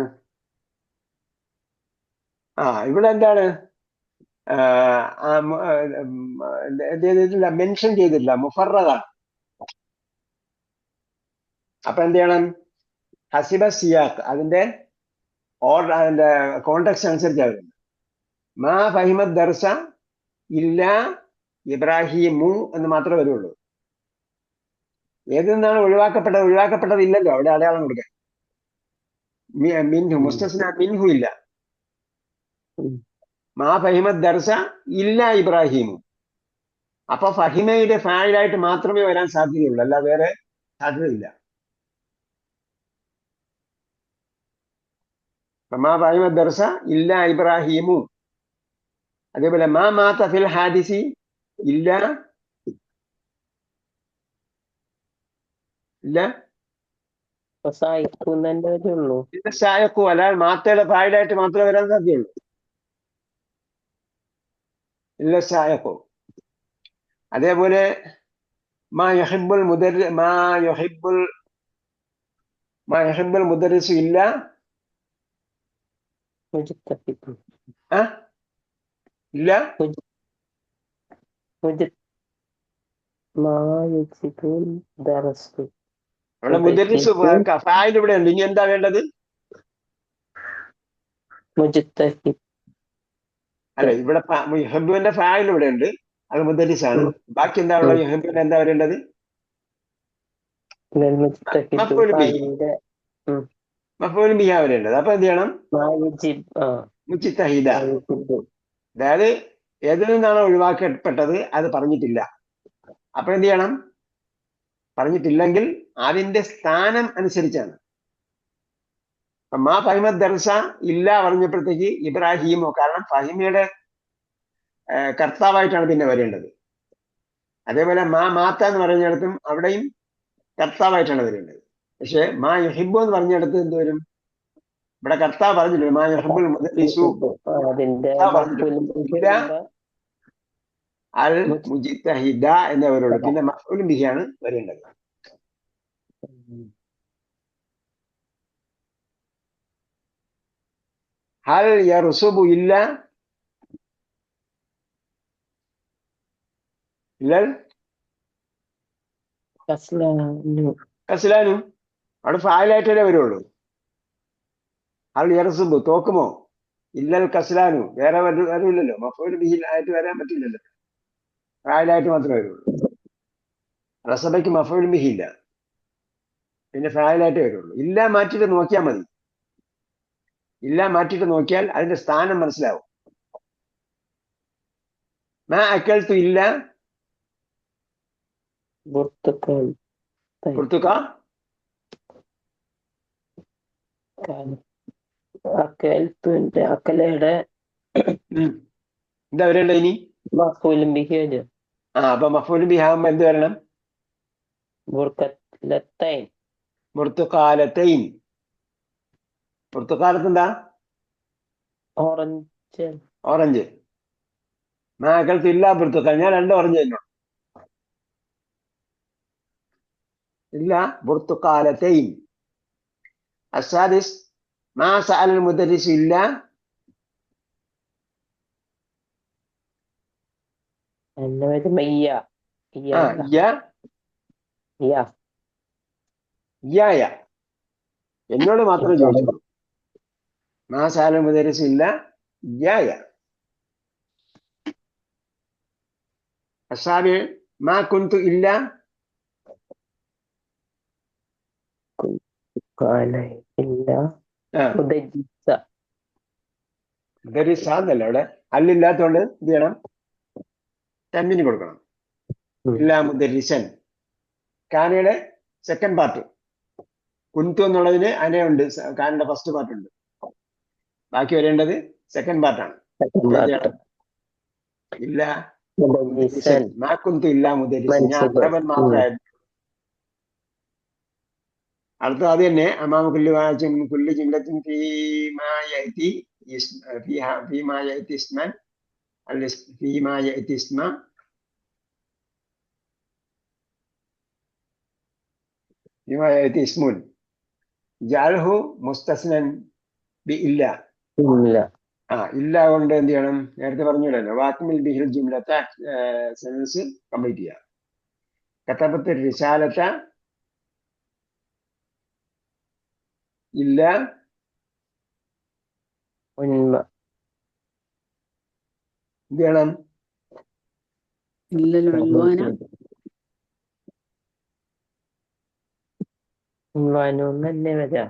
ഇവിടെ എന്താണ്? എന്ത് ചെയ്തിട്ടില്ല, മെൻഷൻ ചെയ്തിട്ടില്ല, മുഫറദാണ്. അപ്പൊ എന്ത് ചെയ്യണം? ഹസിബ സിയാഖ്, അതിന്റെ അതിന്റെ കോണ്ടെക്സ്റ്റ് അനുസരിച്ചാണ്. മാ ഫഹിമത് ദർസ ഇല്ല ഇബ്രാഹിമു എന്ന് മാത്രമേ വരുള്ളൂ. ഏതിൽ നിന്നാണ് ഒഴിവാക്കപ്പെട്ടത്? ഒഴിവാക്കപ്പെട്ടത് ഇല്ലല്ലോ, അവിടെ അടയാളം കൊടുക്കാൻ. മിൻഹു, മുസ്തസ്ന മിൻഹു ഇല്ല. മാ ഫഹിമത് ദർസ ഇല്ല ഇബ്രാഹിമു. അപ്പൊ ഫഹിമയുടെ ഫായിലായിട്ട് മാത്രമേ വരാൻ സാധ്യതയുള്ളൂ, അല്ല വേറെ സാധ്യതയില്ല. മാ ഫഹിമത് ദർസ ഇല്ല ഇബ്രാഹിമു. അതേപോലെ മാ മാത ഫിൽ ഹാദിസി ഇല്ല ഷായക്കു, അല്ലാതെ മാത്തയുടെ ഫായിലായിട്ട് മാത്രമേ വരാൻ സാധ്യതയുള്ളൂ. ഇല്ല ഷായക്കു. അതേപോലെ മാ യുഹിബ്ബുൽ മുദർരിസു ഇല്ല ഇല്ല അവിടെ മുദർരിസു ഫായിൽ ഇവിടെ ഉണ്ട്. ഇനി എന്താ വേണ്ടത്? അല്ല, ഇവിടെ യുഹിബ്ബുവിന്റെ ഫായിൽ ഇവിടെ ഉണ്ട്, അത് മുദർരിസാണ്. ബാക്കി എന്താ ഉള്ളത്? യുഹിബ്ബുവിന് എന്താ വരേണ്ടത്? മഫ്ഊൽ ബിഹി വരേണ്ടത്. അപ്പൊ എന്ത് ചെയ്യണം? മുജ്തഹിദ. അതായത് ഏതിൽ നിന്നാണോ ഒഴിവാക്കപ്പെട്ടത് അത് പറഞ്ഞിട്ടില്ല. അപ്പൊ എന്ത് ചെയ്യണം? പറഞ്ഞിട്ടില്ലെങ്കിൽ അതിന്റെ സ്ഥാനം അനുസരിച്ചാണ്. മാ ഫഹിമത് ദർസ ഇല്ല പറഞ്ഞപ്പോഴത്തേക്ക് ഇബ്രാഹിമോ, കാരണം ഫഹിമയുടെ കർത്താവായിട്ടാണ് പിന്നെ വരേണ്ടത്. അതേപോലെ മാ മാത്ത എന്ന് പറഞ്ഞിടത്തും അവിടെയും കർത്താവായിട്ടാണ് വരേണ്ടത്. പക്ഷെ മാ യുഹിബ്ബു എന്ന് പറഞ്ഞിടത്ത് എന്ത് വരും? ഇവിടെ കർത്താവ് പറഞ്ഞിട്ടുണ്ട്, മാ യുഹിബ്ബുൽ മുദർരിസു അൽ മുജ്തഹിദ എന്നേ വരുള്ളൂ. പിന്നെ മഫ്ഊൽ ബിഹിയാണ് വരേണ്ടത്. ഹൽ യർസുബു ഇല്ല ഇല്ലൽ കസ്ലാനു, അവിടെ ഫായിലായിട്ടേ വരുള്ളൂ. ഹൽ യർസുബു, തോക്കുമോ? ഇല്ലൽ കസ്ലാനു, വേറെ വരില്ലല്ലോ. മഫ്ഊൽ ബിഹി ആയിട്ട് വരാൻ പറ്റില്ലല്ലോ, ഫായിലായിട്ട് മാത്രമേ വരുള്ളൂ. റസബയ്ക്ക് മഫ്ഊൽ ബിഹി ഇല്ല, പിന്നെ ഫായിലായിട്ടേ വരുള്ളൂ. ഇല്ല മാറ്റിയിട്ട് നോക്കിയാൽ മതി. ഇല്ല മാറ്റിയിട്ട് നോക്കിയാൽ അതിന്റെ സ്ഥാനം മനസ്സിലാവും. മാ അക്കൽതു ഇല്ല പുർത്തുക്കാൽ അക്കലയുടെ എന്താ വരേണ്ടത് ഇനി? അപ്പൊ മഫ്ഊൽ ബിഹി ആകുമ്പോ എന്ത് വരണം? പുർത്തുകാലത്തൈൻ. പുർത്തുകാലത്ത് എന്താ? ഓറഞ്ച്. മാ അക്കൽതു ഇല്ല പുർത്തുക്കാൽ, ഞാൻ 2 ഓറഞ്ച് തന്നോ ഇല്ല പുർത്തുകാലത്തൈൻ. അസാദിസ് മാ സഅലൽ മുദർരിസു ഇല്ല എന്നോട് മാത്രമേ ചോദിച്ചുള്ളൂ. മാ സഅലൽ മുദർരിസു ഇല്ല ഇയ്യായ. അസാബി മാ കുന്തു ഇല്ല മുദർരിസാന്നല്ല, അവിടെ അല്ലില്ലാത്തോണ്ട് എന്ത് ചെയ്യണം? തൻവീന് കൊടുക്കണം. ഇല്ല മുദർരിസൻ. കാനയുടെ സെക്കൻഡ് പാർട്ട്, കുന്തു എന്നുള്ളതിന് അതിനെ ഉണ്ട്, കാനയുടെ ഫസ്റ്റ് പാർട്ട് ഉണ്ട്. ബാക്കി വരേണ്ടത് സെക്കൻഡ് പാർട്ടാണ്. ഇല്ല മാ കുന്തു ഇല്ല മുദർരിസൻ, ഞാൻ അധ്യാപകൻ മാത്രമായിരുന്നു. അടുത്ത അത് തന്നെ അമാമ കുല്ലി ജിംലത്തിൻ ഫീമാ യഅതി ഫീമാ യഅതി ഇസ്മൻ ഫീമാ യഅതി ഇസ്മ ഫീമാ യഅതി ഇസ്മുൻ ജഅൽഹു മുസ്തസ്നൻ ബി ഇല്ല. ഇല്ല. ഇല്ല കൊണ്ട് എന്ത് ചെയ്യണം? നേരത്തെ പറഞ്ഞല്ലോ, വാക്മിൽ ബിഹിൽ ജുംലത്ത, സെന്റൻസ് കംപ്ലീറ്റ് ചെയ്യുക. കതബത്ത് റിസാലത്ത ഇല്ല ഉന്മ. എന്ത് ചെയ്യണം? إلا العنوان ഉൻവാനും തന്നെ വരാം.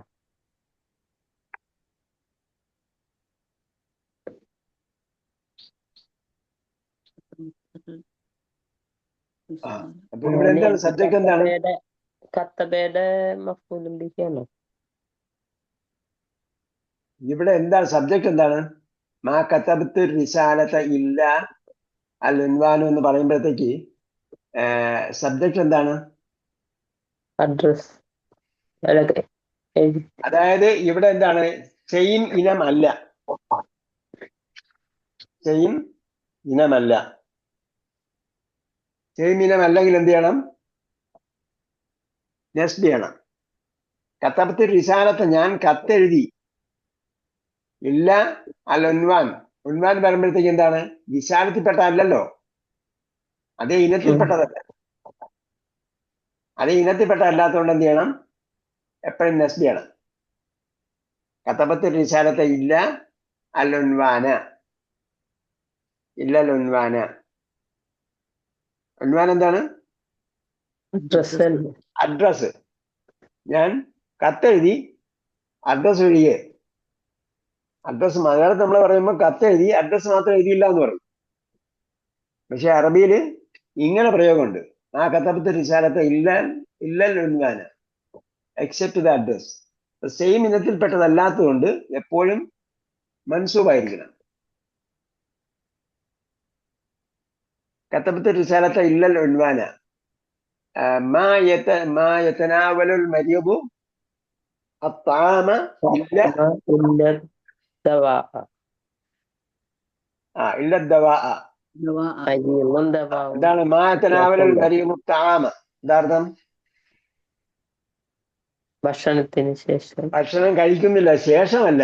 അപ്പൊ ഇവിടെ എന്താണ് സബ്ജക്ട്? എന്താണ് കത്തബയുടെ മഫ്ഊലും ബിഹിയാണോ? ഇവിടെ എന്താണ് സബ്ജക്ട്? എന്താണ്? മാ കതബത്ത് റിസാലത്ത ഇല്ല അൽ ഉൻവാനു എന്ന് പറയുമ്പോഴത്തേക്ക് സബ്ജക്ട് എന്താണ്? അഡ്രസ്. അതായത് ഇവിടെ എന്താണ്? സെയിം ഇനം അല്ല. സെയിം ഇനമല്ല. സെയിം ഇനം അല്ലെങ്കിൽ എന്ത് ചെയ്യണം? നെസ്ബ് ചെയ്യണം. കതബത്ത് റിസാലത്ത്, ഞാൻ കത്തെഴുതി. ഇല്ല അൽ ഉൻവാൻ, ഉൻവാൻ വരുമ്പോഴത്തേക്ക് എന്താണ്? വിശാലത്തിൽപ്പെട്ടതല്ലോ, അതേ ഇനത്തിൽപ്പെട്ടതല്ല. അതേ ഇനത്തിൽപ്പെട്ടതല്ലാത്തതുകൊണ്ട് എന്ത് ചെയ്യണം? എപ്പോഴും നെസ്ബ് ചെയ്യണം. കതബത്ത് റിസാലത്ത് ഇല്ല അൽ ഉൻവാന, ഇല്ല അൽ ഉൻവാന. ഉൻവാൻ എന്താണ്? അഡ്രസ്. ഞാൻ കത്തെഴുതി, അഡ്രസ് ഒഴികെ. അഡ്രസ് മലയാളത്തിൽ നമ്മൾ പറയുമ്പോൾ കത്തെഴുതി, അഡ്രസ് മാത്രം എഴുതിയില്ല എന്ന് പറയും. പക്ഷെ അറബിയിൽ ഇങ്ങനെ പ്രയോഗമുണ്ട്. ആ കതബത്ത് റിസാലത്ത് ഇല്ലൽ ഉൻവാന എക്സെപ്റ്റ് ദ അഡ്രസ്. സെയിം ഇനത്തിൽപ്പെട്ടതല്ലാത്തതുകൊണ്ട് എപ്പോഴും മൻസൂബായിരിക്കണം. കതബത്ത് റിസാലത്ത് ഇല്ലൽ ഉൻവാന മാ യതനാവലുൽ മരീദു അത്ആമ ഇല്ല ദവാഅ. ഇല്ല ദവാഅ. എന്താണ് മാ യതനാവലുൽ മരീദു അത്ആമ? എന്താർത്ഥം? ഭക്ഷണത്തിന് ശേഷം. ഭക്ഷണം കഴിക്കുന്നില്ല, ശേഷമല്ല.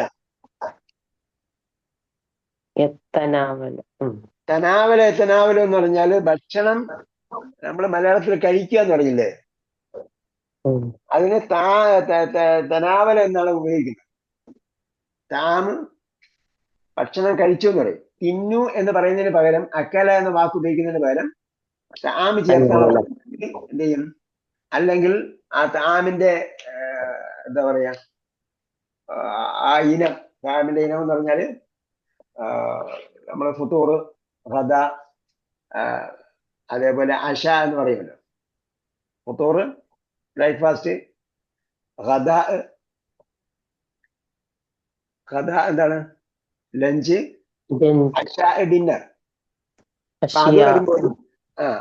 തനാവല എന്ന് പറഞ്ഞാല് ഭക്ഷണം നമ്മൾ മലയാളത്തിൽ കഴിക്കുക എന്ന് പറഞ്ഞില്ലേ, അതിന് തനാവല എന്നാണ് ഉപയോഗിക്കുന്നത്. താമ് ഭക്ഷണം കഴിച്ചു എന്ന് പറയും. തിന്നു എന്ന് പറയുന്നതിന് പകരം അക്കല എന്ന വാക്ക് ഉപയോഗിക്കുന്നതിന് പകരം താമ് ചേർത്താണ് എന്ത് ചെയ്യും? അല്ലെങ്കിൽ ആ താമിന്റെ എന്താ പറയാ, ആ ഇനം, താമിന്റെ ഇനം എന്ന് പറഞ്ഞാല് നമ്മള് ഫുത്തൂർ, ഗദ, അതേപോലെ അഷ എന്ന് പറയുമല്ലോ. ഫുത്തൂർ ബ്രേക്ക്ഫാസ്റ്റ്, ഗദ എന്താണ്? ലഞ്ച്, അഷ ഡിന്നർ.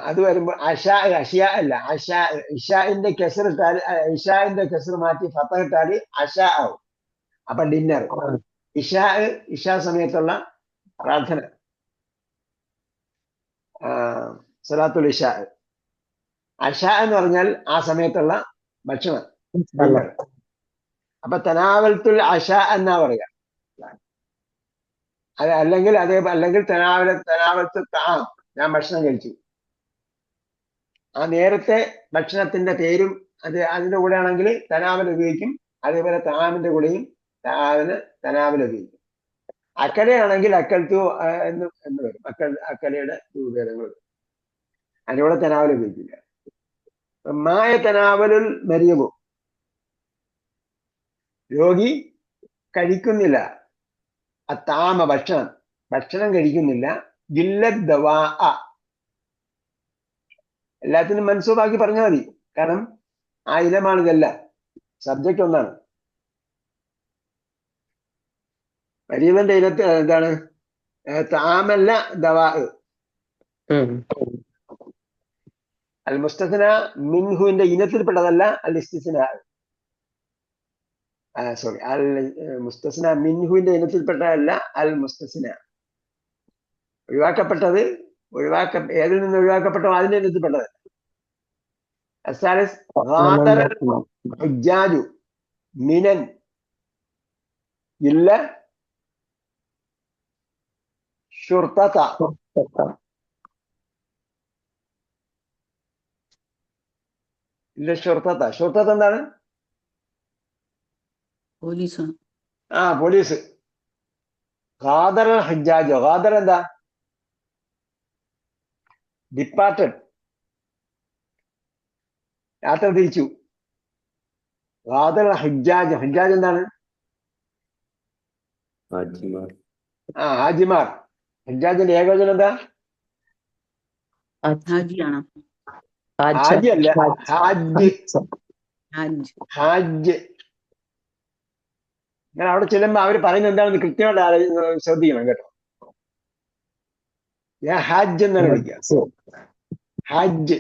അത് വരുമ്പോൾ അഷിയ അല്ല, ഇഷാന്റെ കെസർ മാറ്റി ഫത്ത ഇട്ടാല് അഷ ആവും. അപ്പൊ ഡിന്നർ. ഇഷാ സമയത്തുള്ള പ്രാർത്ഥന, സലാത്തുൽ ഇഷാ. അഷ എന്ന് പറഞ്ഞാൽ ആ സമയത്തുള്ള ഭക്ഷണം, ഡിന്നർ. അപ്പൊ തനാവലത്തുൽ അഷ എന്നാ പറയാ. അല്ലെങ്കിൽ തനാവലത്ത് താം, ഞാൻ ഭക്ഷണം കഴിച്ചു. ആ നേരത്തെ ഭക്ഷണത്തിന്റെ പേരും അതിന്റെ കൂടെ ആണെങ്കിൽ തനാവൽ ഉപയോഗിക്കും. അതേപോലെ താമിന്റെ കൂടെയും തനാവൽ ഉപയോഗിക്കും. അക്കലയാണെങ്കിൽ അക്കൽത്തു എന്ന് വരും. അക്കലയുടെ രൂപഭേദങ്ങൾ വരും. അതിലൂടെ തനാവൽ ഉപയോഗിക്കില്ല. മായ തനാവലുൽ മരീബു, രോഗി കഴിക്കുന്നില്ല. അത്താമ ഭക്ഷണം കഴിക്കുന്നില്ല. ജില്ലത് ദവാ, എല്ലാത്തിനും മൻസൂബാക്കി പറഞ്ഞാൽ മതി. കാരണം ആ ഇനമാണ് ഇതെല്ലാം. സബ്ജക്റ്റ് ഒന്നാണ്. മരീബിന്റെ ഇനത്ത് എന്താണ്? താമല്ല ദവാ. അൽ മുസ്തസ്ന മിൻഹുവിന്റെ ഇനത്തിൽപ്പെട്ടതല്ല അൽ ഇസ്തിസ്ന. സോറി, അൽ മുസ്തസ്ന മിൻഹുവിന്റെ ഇനത്തിൽപ്പെട്ടതല്ല അൽ മുസ്തസ്ന. ഒഴിവാക്കപ്പെട്ടത് ഏതിൽ നിന്ന് ഒഴിവാക്കപ്പെട്ടോ അതിന്റെ ഇനത്തിൽപ്പെട്ടതല്ല. മിനൻ ഇല്ല ഷുർത്തത ഇല്ല ഷുർത്തത. ഷുർത്തത എന്താണ്? പോലീസാണ്. പോലീസ്. ഖാദറ ഹജ്ജാജോ. ഖാദർ എന്താ? ഡിപ്പാർട്ടഡ്, യാത്ര തിരിച്ചു. ഖാദറ ഹജ്ജാജ്. ഹജ്ജാജ് എന്താണ്? ഹാജിമാർ. ഹജ്ജാജിന്റെ ഏകവചനം എന്താ? ഹാജിയാണോ? ഹാജി അല്ല, ഹാജ്. ഹാജ്. ഹാജ്. ഞാൻ അവിടെ ചെല്ലുമ്പോ അവര് പറയുന്നത് എന്താണെന്ന് കൃത്യമായിട്ട് ശ്രദ്ധിക്കണം കേട്ടോ. ഞാൻ ഹാജ് എന്നല്ല വിളിക്കുക. ഹാജ്,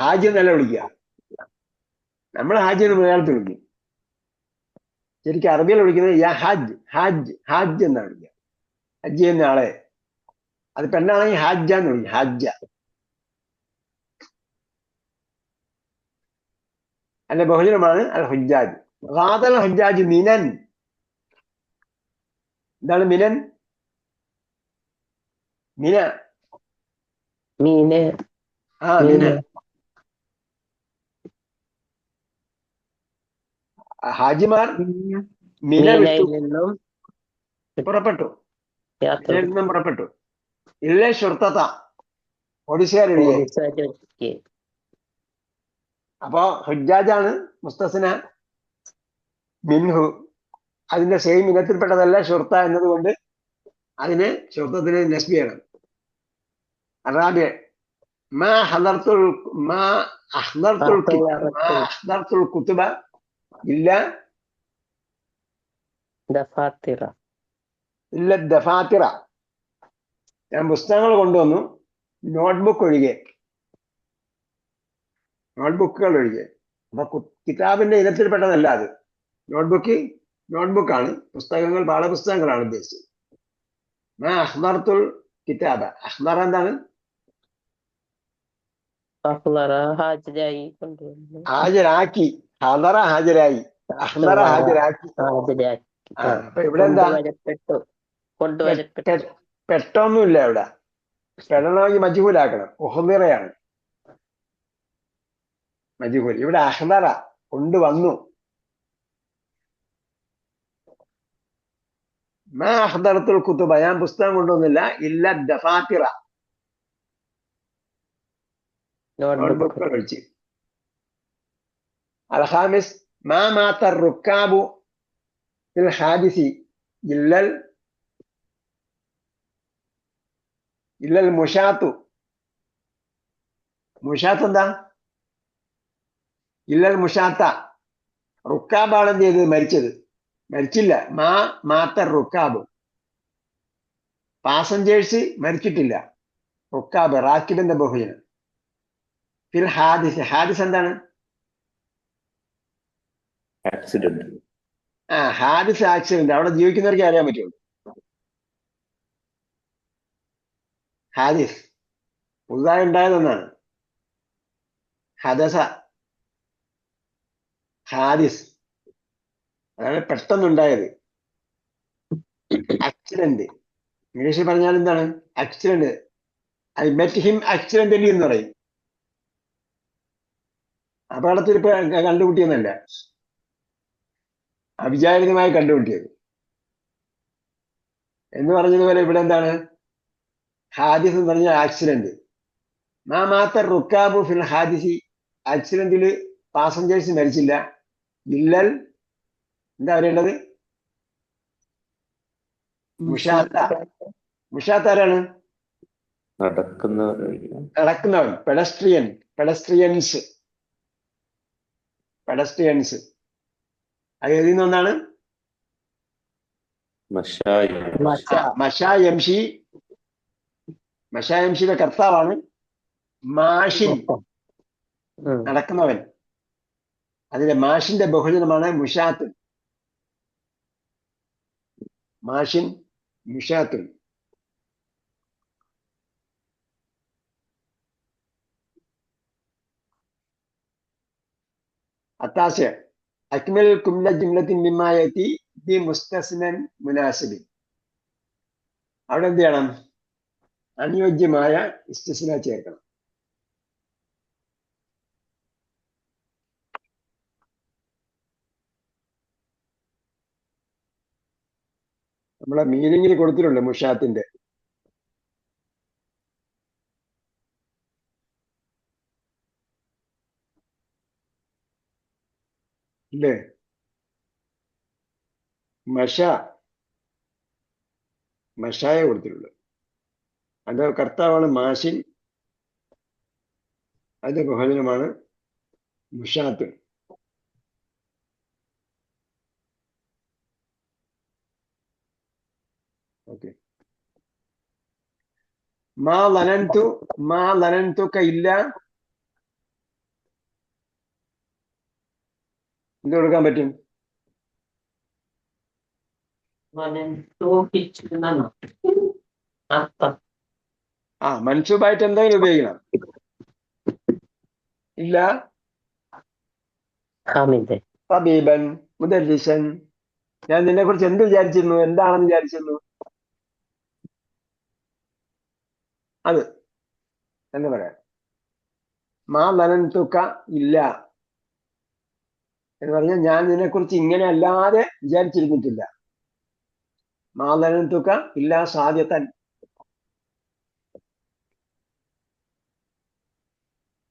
ഹാജ് എന്നല്ല വിളിക്കുക. നമ്മൾ ഹാജ് എന്ന് മലയാളത്തിൽ വിളിക്കും. ശരിക്കും അറബിയിൽ വിളിക്കുന്നത് യാ ഹാജ്, ഹാജ്, ഹാജ് എന്നാണ് വിളിക്കുക. ഹജ്ജ് ചെയ്യുന്ന ആളെ. അത് പെണ്ണാണെങ്കിൽ ഹാജ എന്ന് വിളിക്കും. ഹാജ. അതിന്റെ ബഹുജനമാണ് അൽ ഹുജ്ജാജ്. ഖാദൽ ഹുജ്ജാജ് മിനൻ. എന്താണ് മിനൻ? മിന. മീന്. മിന. ഹാജിമാർ മിന വിട്ടു, പുറപ്പെട്ടു. മിനയിൽ നിന്നും പുറപ്പെട്ടു. ഇല്ലേ ഷുർത്തത, പോലീസുകാരൊഴികെ. അപ്പോ ഹുജ്ജാജാണ് മുസ്തസ്ന. മിൻഹു അതിന്റെ സെയിം ഇനത്തിൽപ്പെട്ടതല്ല ഷുർത്ത എന്നതുകൊണ്ട് അതിന് ഷുർത്തത്തിന് നസ്ബ് ചെയ്യണം. അറാബിയ മാ അഹ്ദർത്തുൽ കുതുബ ഇല്ല ദഫാത്തിറ. ഞാൻ പുസ്തകങ്ങൾ കൊണ്ടുവന്നു, നോട്ട്ബുക്ക് ഒഴികെ, നോട്ട്ബുക്കുകൾ ഒഴികെ. അപ്പൊ കിതാബിന്റെ ഇനത്തിൽപ്പെട്ടതല്ല അത്. നോട്ട്ബുക്കാണ്. പുസ്തകങ്ങൾ, പാഠപുസ്തകങ്ങളാണ് ഉദ്ദേശിച്ചത്. അഹ്ദർത്തുൽ കിതാബ. അഹ്ദറ എന്താണ്? ഹാജരാക്കി. ഹദറ ഹാജരായി, അഹ്ദറ ഹാജരാക്കി. അപ്പൊ ഇവിടെ എന്താ? പെട്ടൊന്നുമില്ല ഇവിടെ. പെടണമെങ്കിൽ മജ്ഹൂലാക്കണം. ഉഹ്ദിറയാണ് മജ്ഹൂൽ. ഇവിടെ അഹ്ദറ, കൊണ്ടുവന്നു. മാ അഹ്ദറത്തുൽ കുതുബ, ഞാൻ പുസ്തകം കൊണ്ടുവന്നില്ല. ഇല്ല ദഫാത്തിറ, നോട്ട്ബുക്കുകൾ ഒഴിച്ച്. അൽഹാമിസ് മാ മാത റുക്കാബു ഫിൽ ഹാദിസി ഇല്ലൽ മുഷാത്തു. മുഷാത്ത് എന്താ? ഇല്ലൽ മുഷാത്ത. റുക്കാബാണ് എന്ത് ചെയ്തത്? മരിച്ചത്. മരിച്ചില്ല. മാത്ത റുക്കാബ്. പാസഞ്ചേഴ്സ് മരിച്ചിട്ടില്ല. റുക്കാബ് റാക്കിബിന്റെ ബഹുജനം. ഫിൽ ഹാദിസ്. ഹാദിസ് എന്താണ്? ആക്സിഡന്റ്. ഹാദിസ് ആക്സിഡന്റ്. അവിടെ ജീവിക്കുന്നവർക്ക് അറിയാൻ പറ്റുള്ളൂ. ഹാദിസ് പുതുതായി ഉണ്ടായതെന്നാണ്. ഹദസ, ഹാദിസ് അതാണ് പെട്ടെന്നുണ്ടായത്. ആക്സിഡന്റ് ഇംഗ്ലീഷിൽ പറഞ്ഞാൽ എന്താണ്? Accident. I met him accidentally എന്ന് പറയും. അപകടത്തിൽ ഇപ്പൊ കണ്ടുമുട്ടിയെന്നല്ല, അവിചാരിതമായി കണ്ടുമുട്ടിയത് എന്ന് പറഞ്ഞതുപോലെ ഇവിടെ എന്താണ്? ഹാദിസ് എന്ന് പറഞ്ഞാൽ ആക്സിഡന്റ്. മാത്ത റുക്കാബു ഫിൽ ഹാദിസി. ആക്സിഡന്റിൽ പാസഞ്ചേഴ്സ് മരിച്ചില്ല. ഇല്ലൽ എന്താ പറയേണ്ടത്? മുഷാത്ത. മുഷാത്ത ആരാണ്? നടക്കുന്നവൻ. പെഡസ്ട്രിയൻസ്. അത് എഴുതുന്ന ഒന്നാണ് മഷായംഷിയുടെ കർത്താവാണ് മാഷിൻ, നടക്കുന്നവൻ. അതിലെ മാഷിന്റെ ബഹുജനമാണ് മുഷാത്ത്. മാഷിൻ, മുഷാത്തുൻ. അത്താശ അക്മൽ കുംല ജുംലത്തിൻ മിമ്മാ യഅതി ബി മുസ്തസ്നൻ മുനാസിബിൻ. അവിടെ എന്ത് ചെയ്യണം? അനുയോജ്യമായ ഇസ്തിസ്ന ചേർക്കണം. നമ്മളെ മീനിങ്ങിൽ കൊടുത്തിട്ടുണ്ട് മുഷാത്തിന്റെ. ഇല്ലേ? മഷായ കൊടുത്തിട്ടുള്ളത്. അതിന്റെ കർത്താവാണ് മാഷിൻ, അതിന്റെ ബഹുവചനമാണ് മുഷാത്ത്. ഓക്കെ. മാ ലനന്തുക ഇല്ല എന്ത് കൊടുക്കാൻ പറ്റും? മൻസൂബായിട്ട് എന്തെങ്കിലും ഉപയോഗിക്കണം. ഇല്ല തബീബൻ മുദല്ലിസൻ. ഞാൻ നിന്നെ കുറിച്ച് എന്ത് വിചാരിച്ചിരുന്നു? എന്താണെന്ന് വിചാരിച്ചിരുന്നു? അത് എന്ന് പറയാം. മാ ലനന്തുക ഇല്ല എന്ന് പറഞ്ഞാൽ ഞാൻ നിന്നെ കുറിച്ച് ഇങ്ങനെ അല്ലാതെ വിചാരിച്ചിരുന്നിട്ടില്ല. മാ ലനന്തുക ഇല്ല സാധ്യതൻ.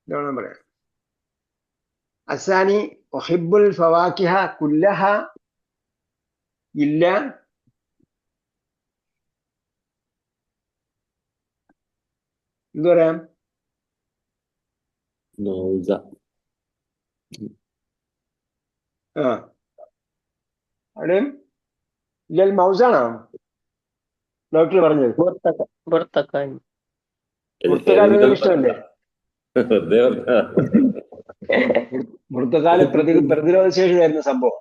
ഇതാണ് പറയാം. അസാനി ഉഹിബ്ബുൽ ഫവാക്കിഹ കുല്ലഹ ഇല്ല എന്ത് പറയാം? അവിടെയും ഇല്ലൽ മൗസാണോ ഡോക്ടർ പറഞ്ഞത്? പുറത്തുകാലം നിങ്ങൾക്ക് ഇഷ്ടമല്ലേ? പുറത്തുകാലം പ്രതിരോധ ശേഷി തരുന്ന സംഭവം.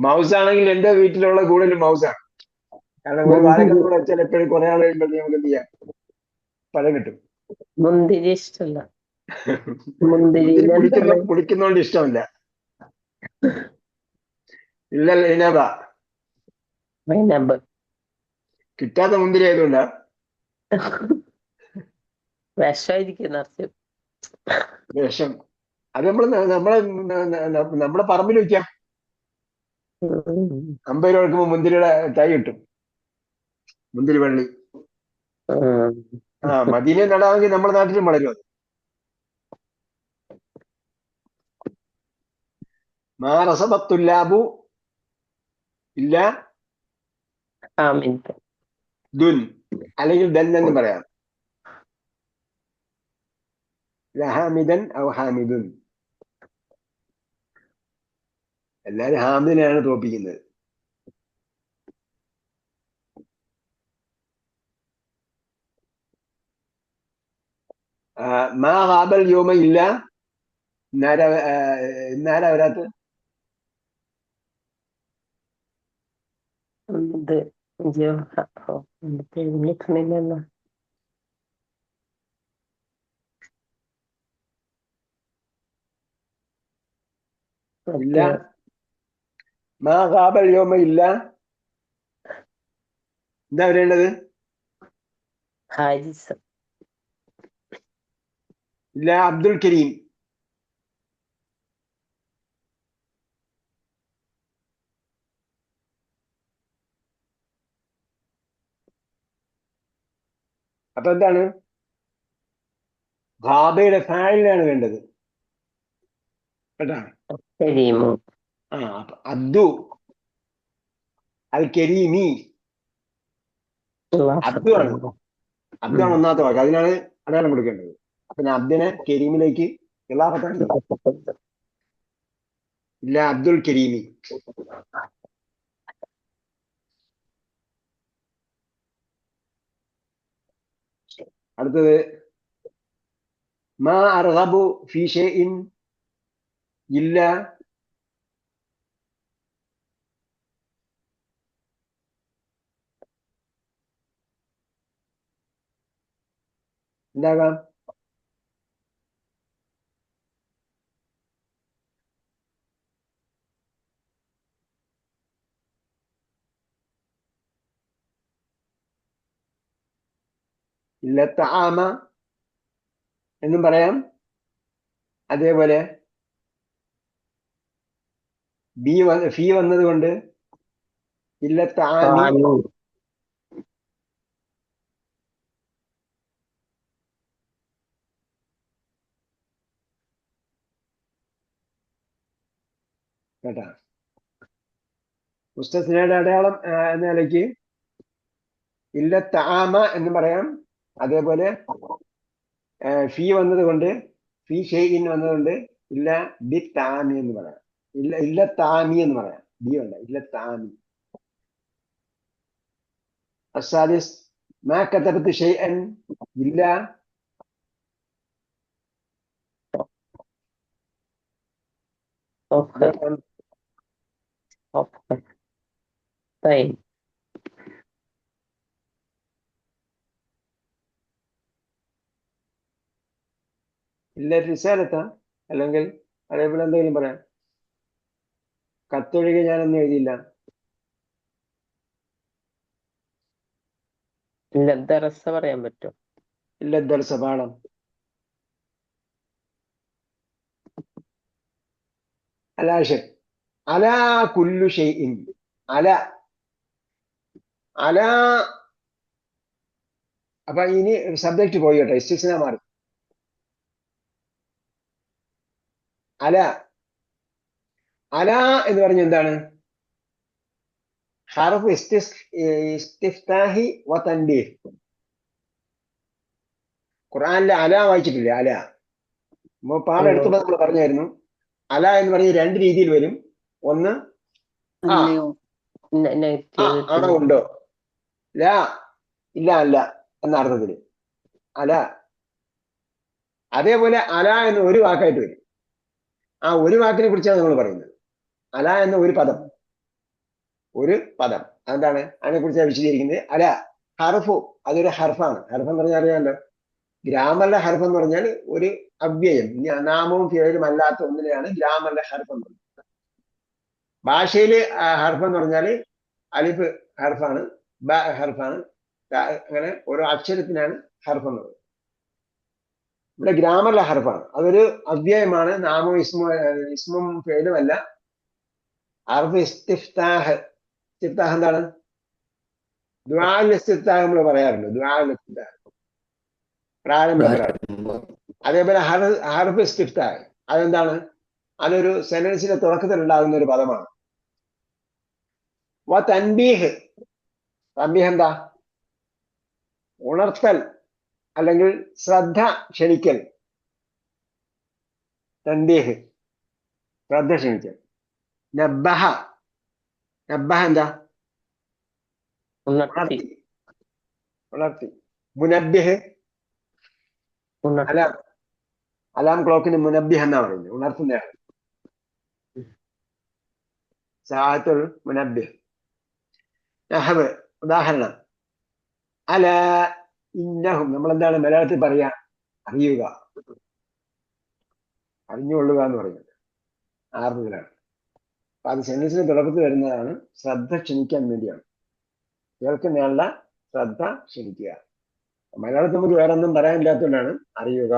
മൗസാണെങ്കിൽ എന്റെ വീട്ടിലുള്ള കൂടുതലും മൗസാണ്. കാരണം ഒരു വാഴക്കത്തോടെ വെച്ചാൽ എപ്പോഴും കുറെ ആൾ കഴിയുമ്പോൾ നമുക്ക് എന്ത് ചെയ്യാം? പഴം കിട്ടും. മുന്തിരി ഇഷ്ടമല്ല. കുടിക്കുന്നോണ്ട് ഇഷ്ടമല്ല. ഇല്ലല്ല ഇനബ കിട്ടാത്ത മുന്തിരി ആയതുകൊണ്ടാ. വിഷം അത് നമ്മുടെ പറമ്പിൽ വയ്ക്കാം. 50 രൂപ കൊടുക്കുമ്പോ മുന്തിരിയുടെ തൈ കിട്ടും. മുന്തിരി വള്ളി. മദീനയിൽ നടാമെങ്കിൽ നമ്മുടെ നാട്ടിലും വളരും അത്. മാ റസബത്തുല്ലാബു ഇല്ല ദുൻ അല്ലെങ്കിൽ ദൻ എന്ന് പറയാം. ഹാമിദൻ ഔ ഹാമിദുൻ. എല്ലാരും ഹാമിദിനെയാണ് തോപ്പിക്കുന്നത്. മാ ഹാബൽ യോമ ഇല്ല. ഇന്നാരാ വരാത്ത? ഇല്ല. മാ ഹാബൽ യോമ ഇല്ല. എന്താ വരേണ്ടത്? ഇല്ല അബ്ദുൽ കരീം. അപ്പൊ എന്താണ്? ഹാബയുടെ ഫായിലാണ് വേണ്ടത് കേട്ടാ. അബ്ദു അൽ കരീമി. അബ്ദു ആണ് ഒന്നാമത്തെ വാക്ക്. അതിനാണ് അടയാളം കൊടുക്കേണ്ടത്. അപ്പൊ ഞാൻ അബ്ദിനെ കരീമിലേക്ക് ഇളാഫത്താണ്. ഇല്ല അബ്ദുൽ കരീമി. അടുത്തത് മാ അർഗബു ഫീ ഷൈഇൻ ഇല്ല എന്താകാം? ഇല്ല തആമ എന്നും പറയാം. അതേപോലെ ഫീ വന്നത് കൊണ്ട് ഇല്ല തആമി طعام കേട്ടാ. മുസ്തസ്നയുടെ അടയാളം എന്ന നിലയ്ക്ക് ഇല്ല തആമ എന്ന് പറയാം. അതേപോലെ ഫീ വന്നത് കൊണ്ട് ഫീ ഷൈഇൻ വന്നതുകൊണ്ട് ഇല്ല ബി താമി എന്ന് പറയാം. ഇല്ല താമി എന്ന് പറയാം. ബി അല്ല, ഇല്ല താമി. അസാലിസ് മാ കതബത്ത് ഷൈഅൻ ഇല്ല أخر أخر طيب ഇല്ല റിസാലത്ത, അല്ലെങ്കിൽ അതേപോലെ എന്തെങ്കിലും പറയാം. കത്തൊഴികെ ഞാനൊന്നും എഴുതിയില്ല. ഇല്ല ദറസ പറയാൻ പറ്റും. ഇല്ല ദർസ പാഠം. അലാഷർ അലാ കുല്ലു ഷൈഇൻ. അല അല അപ്പൊ ഇനി സബ്ജക്റ്റ് പോയി കേട്ടോ, ഇസ്തിസ്ന മാറി. അല അല എന്ന് പറഞ്ഞ എന്താണ്? ഹർഫ് ഇസ്തിഫ്താഹി വ തൻബീഹ്. ഖുർആനിലെ അല വായിച്ചിട്ടില്ലേ? അല പാഠം എടുത്തപ്പോൾ നമ്മൾ പറഞ്ഞായിരുന്നു, അല എന്ന് പറഞ്ഞ രണ്ട് രീതിയിൽ വരും. ഒന്ന് അല്ലയോ ആണോ ഉണ്ടോ, ലാ ഇല്ല അല്ല എന്ന അർത്ഥത്തില് അല. അതേപോലെ അല എന്ന് ഒരു വാക്കായിട്ട് വരും. ആ ഒരു വാക്കിനെ കുറിച്ചാണ് നമ്മൾ പറയുന്നത്. അല എന്ന ഒരു പദം അതെന്താണ്? അതിനെ കുറിച്ചാണ് വിശദീകരിക്കുന്നത്. അല ഹർഫു, അതൊരു ഹർഫാണ്. ഹർഫ് എന്ന് പറഞ്ഞാൽ അറിയാമല്ലോ, ഗ്രാമറിലെ ഹർഫ് എന്ന് പറഞ്ഞാൽ ഒരു അവ്യയം, നാമവും ഫിയലും അല്ലാത്ത ഒന്നിനെയാണ് ഗ്രാമറിലെ ഹർഫ് എന്ന് പറയുന്നത്. ഭാഷയില് ഹർഫ് എന്ന് പറഞ്ഞാൽ അലിഫ് ഹർഫാണ്, ബ ഹർഫാണ്, അങ്ങനെ ഓരോ അക്ഷരത്തിനാണ് ഹർഫ് എന്ന് പറയുന്നത്. ഇവിടെ ഗ്രാമറിലെ ഹർഫാണ്, അതൊരു അവ്യയമാണ്. നാമവും ഇസ്മും ഫിയലും അല്ല. ഹർഫ് ഇസ്തിഫ്താഹ്. ഇസ്തിഫ്താഹ് എന്താണ്? ദുആഉൽ ഇസ്തിഫ്താഹ് നമ്മൾ പറയാറുണ്ട്. ദുആഉൽ ഇസ്തിഫ്താഹ് പ്രാരംഭ പ്രാർത്ഥന. അതേപോലെ ഹർഫ് ഇസ്തിഫ്താഹ് അതെന്താണ്? അതൊരു സെന്റൻസിന്റെ തുടക്കത്തിൽ ഉണ്ടാകുന്ന ഒരു പദമാണ്. വ തൻബീഹ്. തൻബീഹ് എന്താ? ഉണർത്തൽ അല്ലെങ്കിൽ ശ്രദ്ധ ക്ഷണിക്കൽ. തൻബീഹ് ശ്രദ്ധ ക്ഷണിക്കൽ. നബ്ബഹ. നബ്ബഹ എന്താ? ഉണർത്തി. മുനബ്ബിഹ് അലാം. അലാം ക്ലോക്കിന് മുനബ്ബിഹ് എന്നാ പറയുന്നത്, ഉണർത്തുന്നതാണ്. സാഅത്തുൽ മുനബ്ബിഹ്. നഹ്വ് ഉദാഹരണം, അല ഇന്നഹും. നമ്മൾ എന്താണ് മലയാളത്തിൽ പറയാ? അറിയുക, അറിഞ്ഞുകൊള്ളുക എന്ന് പറയുന്നത് ആർദ്രത്തിലാണ്. അപ്പൊ അത് സെന്റൻസിന് തുടക്കത്തിൽ വരുന്നതാണ്. ശ്രദ്ധ ക്ഷണിക്കാൻ വേണ്ടിയാണ്, കേൾക്കുന്നയാളുടെ ശ്രദ്ധ ക്ഷണിക്കുക. മലയാളത്തിൽ നമുക്ക് വേറെ ഒന്നും പറയാനില്ലാത്തതുകൊണ്ടാണ് അറിയുക.